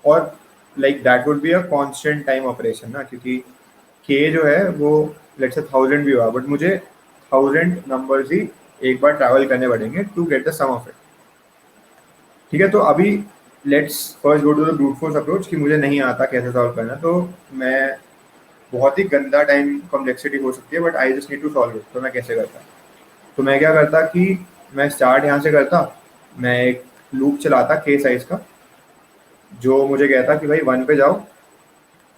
और like that would be a constant time operation ना, क्योंकि के जो है वो लेट्स से 1000 भी हुआ, बट मुझे 1000 नंबर्स ही एक बार ट्रैवल करने पड़ेंगे to get the sum of it. ठीक है, तो अभी let's first go to the brute force approach कि मुझे नहीं आता कैसे सॉल्व करना। तो मैं बहुत ही गंदा टाइम कॉम्प्लेक्सिटी हो सकती है, but I just need to solve it. तो मैं कैसे करता? तो मैं क्या करता कि मैं स्टार्ट यहाँ से करता, मैं एक लूप चलाता के साइज का, जो मुझे कहता कि भाई 1 पे जाओ,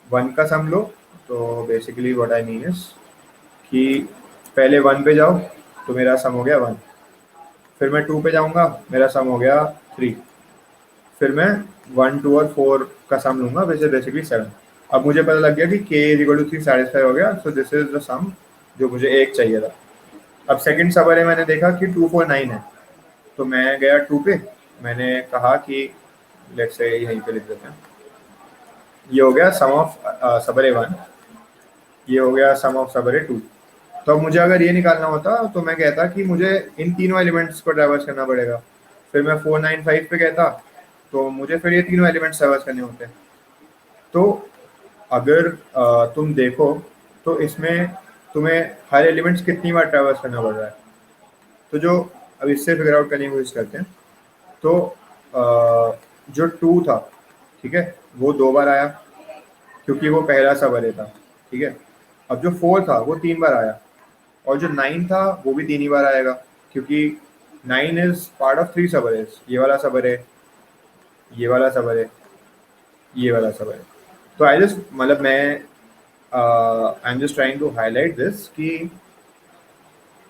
1 का सम लो। तो basically what I mean is कि पहले 1 पे जाओ तो मेरा सम हो गया 1, फिर मैं 2 पे जाऊँगा, मेरा सम हो गया 3, फिर मैं 1, 2 और 4 का सम लूँगा, वैसे बेसिकली 7। अब मुझे पता लग गया कि k इक्वल टू 3 सेटिस्फाई हो गया, सो दिस इज द सम जो मुझे एक चाहिए था। अब सेकंड सबअरे मैंने देखा कि 249 है, तो मैं गया 2 पे, मैंने कहा कि लेट्स से यहीं पे लिख देते हैं, ये हो गया सम ऑफ सबअरे 1, ये हो गया सम ऑफ सबअरे 2। तो अब मुझे अगर ये निकालना होता तो मैं कहता कि मुझे इन तीनों एलिमेंट्स को ट्रैवर्स करना पड़ेगा। फिर मैं 495 पे कहता तो मुझे फिर ये तीनों एलिमेंट्स ट्रैवर्स करने होते। तो अगर तुम देखो तो इसमें तुम्हें हर एलिमेंट्स कितनी बार ट्रैवर्स करना पड़ रहा है। तो जो अब इससे फिगर आउट करने की कोशिश करते हैं, तो जो 2 था, ठीक है, वो 2 बार आया क्योंकि वो पहला सबअरे था। ठीक है, अब जो 4 था वो 3 बार आया, और जो 9 था वो भी 3 ही बार आएगा क्योंकि 9 इज पार्ट ऑफ 3 सबअरेज, ये वाला सबअरे, ये वाला सबअरे, ये वाला सबअरे। तो आई जस्ट मतलब मैं I am just trying to highlight this कि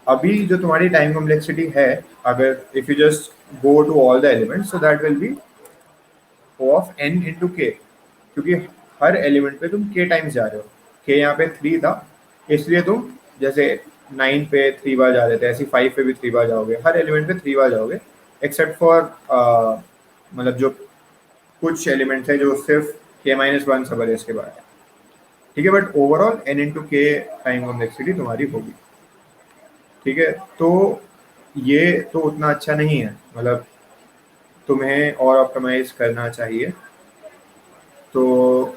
अभी जो तुम्हारी टाइम कॉम्प्लेक्सिटी है, अगर if you just go to all the elements, so that will be O of n into K, क्योंकि हर एलिमेंट पे तुम k टाइम्स जा रहे हो। k यहाँ पे 3 था, इसलिए तुम जैसे 9 पे 3 बार जा रहे थे, ऐसे 5 पे भी 3 बार जाओगे, हर एलिमेंट पे 3 बार जाओगे, एक्सेप्ट फॉर मतलब जो कुछ एलिमेंट्स है जो सिर्फ k-1 सबअरेज के बाद है। ठीक है, बट ओवरऑल n इंटू के टाइम कॉम्प्लेक्सिटी तुम्हारी होगी। ठीक है, तो ये तो उतना अच्छा नहीं है, मतलब तुम्हें और ऑप्टिमाइज करना चाहिए। तो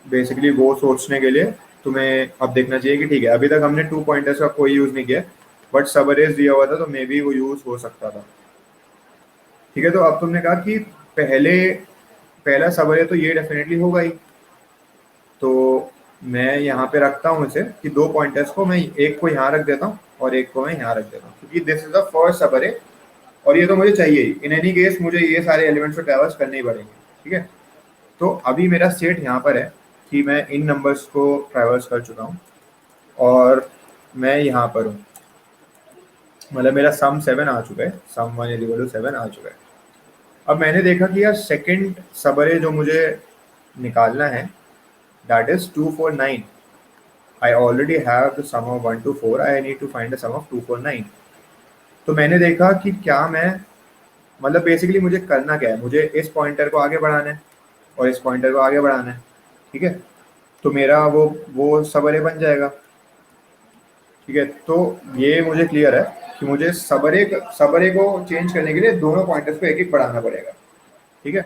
बेसिकली वो सोचने के लिए तुम्हें अब देखना चाहिए कि ठीक है, अभी तक हमने 2 पॉइंटर्स का कोई यूज़ नहीं किया, बट सबअरेज दिया हुआ था तो मे बी वो यूज़ हो सकता था। ठीक है, तो अब तुमने कहा कि पहला सबअरे तो ये डेफिनेटली होगा ही, तो मैं यहाँ पे रखता हूँ इसे कि 2 पॉइंटर्स को मैं एक को यहाँ रख देता हूँ और एक को मैं यहाँ रख देता हूँ, क्योंकि दिस इज द फर्स्ट सबअरे और ये तो मुझे चाहिए ही। इन एनी केस मुझे ये सारे एलिमेंट्स को ट्रैवर्स करने ही पड़ेंगे। ठीक है, तो अभी मेरा स्टेट यहाँ पर है कि मैं इन नंबर्स को ट्रैवर्स कर चुका हूँ और मैं यहाँ पर हूँ, मतलब मेरा सम 7 आ चुका है, सम 1 इज इक्वल टू 7 आ चुका है। अब मैंने देखा कि यार सेकंड सबअरे जो मुझे निकालना है, that is 249। I already have the sum of 1 to 4. I need to find the sum of 249. तो मैंने देखा कि क्या मैं मतलब बेसिकली मुझे करना क्या है, मुझे इस पॉइंटर को आगे बढ़ाना है और इस पॉइंटर को आगे बढ़ाना है। ठीक है, तो मेरा वो सबअरे बन जाएगा। ठीक है, तो ये मुझे क्लियर है कि मुझे सबअरे को चेंज करने के लिए दोनों पॉइंटर्स को एक एक बढ़ाना पड़ेगा। ठीक है,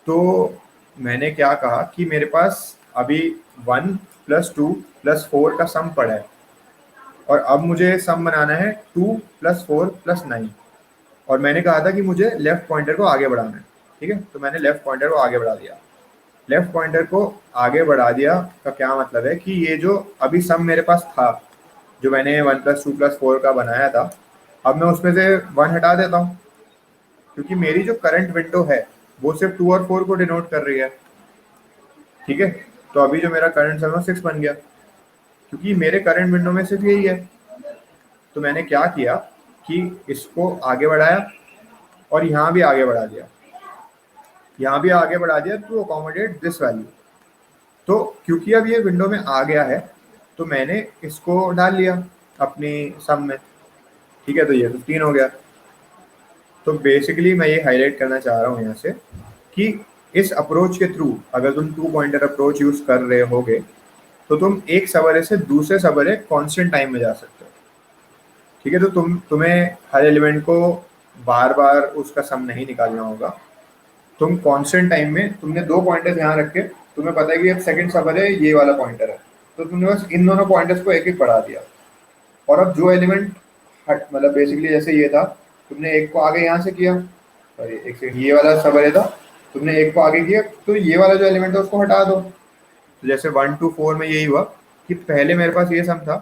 तो मैंने क्या कहा कि मेरे पास अभी 1 + 2 + 4 का सम पड़ा है और अब मुझे सम बनाना है 2 + 4 + 9, और मैंने कहा था कि मुझे लेफ्ट पॉइंटर को आगे बढ़ाना है। ठीक है, तो मैंने लेफ्ट पॉइंटर को आगे बढ़ा दिया। लेफ्ट पॉइंटर को आगे बढ़ा दिया का क्या मतलब है कि ये जो अभी सम मेरे पास था, जो मैंने 1 + 2 + 4 का बनाया था, अब मैं उसमें से 1 हटा देता हूँ, क्योंकि मेरी जो करंट विंडो है वो सिर्फ 2 और 4 को डिनोट कर रही है। ठीक है, तो अभी जो मेरा करंट सम है 6 बन गया, क्योंकि मेरे करंट विंडो में सिर्फ यही है। तो मैंने क्या किया कि इसको आगे बढ़ाया और यहाँ भी आगे बढ़ा दिया, यहाँ भी आगे बढ़ा दिया टू अकोमोडेट दिस वैल्यू। तो क्योंकि अब ये विंडो में आ गया है तो मैंने इसको डाल लिया अपनी सम में। ठीक है, तो ये 15 हो गया। तो बेसिकली मैं ये हाईलाइट करना चाह रहा हूँ यहाँ से कि इस अप्रोच के थ्रू अगर तुम 2 पॉइंटर अप्रोच यूज़ कर रहे होगे तो तुम एक सबअरे से दूसरे सबअरे कांस्टेंट टाइम में जा सकते हो। ठीक है, तो तुम्हें हर एलिमेंट को बार बार उसका सम नहीं निकालना होगा। तुम कांस्टेंट टाइम में तुमने 2 पॉइंटर्स यहाँ रख के तुम्हें पता है कि अब सेकंड सबअरे ये वाला पॉइंटर है, तो तुमने बस इन दोनों पॉइंटर्स को एक एक बढ़ा दिया। और अब जो एलिमेंट हट मतलब बेसिकली जैसे ये था, तुमने एक को आगे यहाँ से किया, सॉरी एक सेकंड, ये वाला सब अरे था, तुमने एक को आगे किया तो ये वाला जो एलिमेंट है उसको हटा दो। तो जैसे 1 to 4 में यही हुआ कि पहले मेरे पास ये सम था,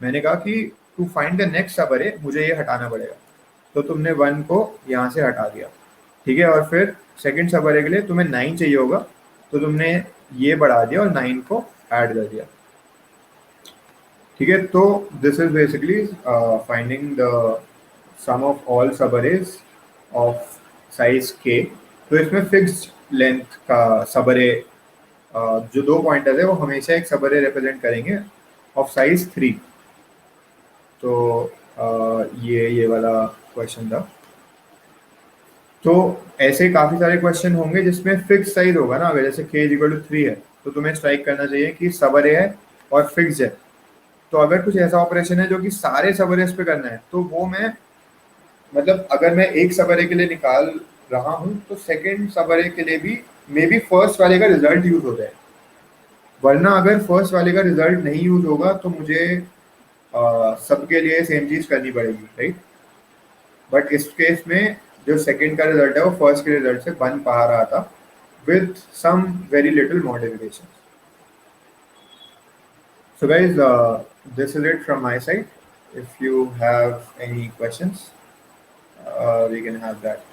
मैंने कहा कि टू फाइंड द नेक्स्ट सब अरे मुझे ये हटाना पड़ेगा, तो तुमने 1 को यहाँ से हटा दिया, ठीक है। और फिर सेकंड सब अरे के लिए तुम्हें 9 चाहिए होगा, तो तुमने ये बढ़ा दिया और 9 को ऐड कर दिया, ठीक है। तो this is basically finding the sum of all subarrays of size K. तो इसमें फिक्स्ड लेंथ का सब अरे, जो दो पॉइंटर्स है वो हमेशा एक सब अरे रिप्रेजेंट करेंगे ऑफ साइज 3। तो ये वाला क्वेश्चन था। तो ऐसे काफी सारे क्वेश्चन होंगे जिसमें फिक्स साइज होगा ना, अगर जैसे k इज इक्वल टू 3 है तो तुम्हें स्ट्राइक करना चाहिए कि सब अरे है और फिक्स है। तो अगर कुछ ऐसा ऑपरेशन है जो कि सारे सब अरेज पे करना है, तो वो मैं मतलब अगर मैं एक सब अरे के लिए निकाल रहा हूँ तो सेकंड सब अरे के लिए भी मे बी फर्स्ट वाले का रिजल्ट यूज हो जाए, वरना अगर फर्स्ट वाले का रिजल्ट नहीं यूज होगा तो मुझे सबके लिए सेम चीज करनी पड़ेगी, राइट। बट इस केस में जो सेकंड का रिजल्ट है वो फर्स्ट के रिजल्ट से बन पा रहा था with some very little modification. So guys, this is it from my side. If you have any questions, we can have that.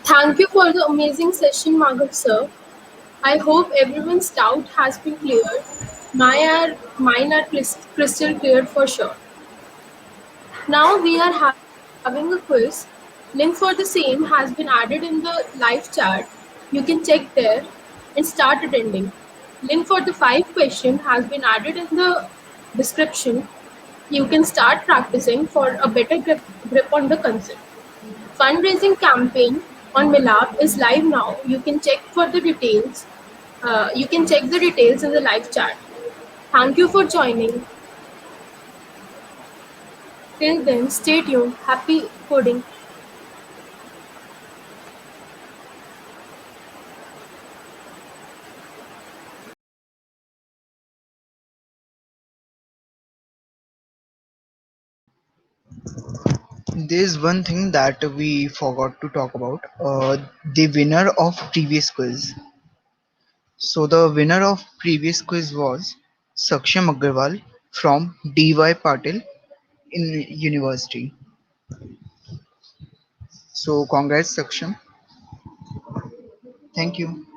Thank you for the amazing session, Maghav sir. I hope everyone's doubt has been cleared. Mine are crystal clear for sure. Now we are having a quiz. Link for the same has been added in the live chat. You can check there and start attending. Link for the 5 question has been added in the description. You can start practicing for a better grip on the concept. Fundraising campaign on Milab is live now. You can check for the details. You can check the details in the live chat. Thank you for joining. Till then, stay tuned. Happy coding. There's one thing that we forgot to talk about. The winner of previous quiz. So the winner of previous quiz was Saksham Agarwal from DY Patil in University. So congrats, Saksham. Thank you.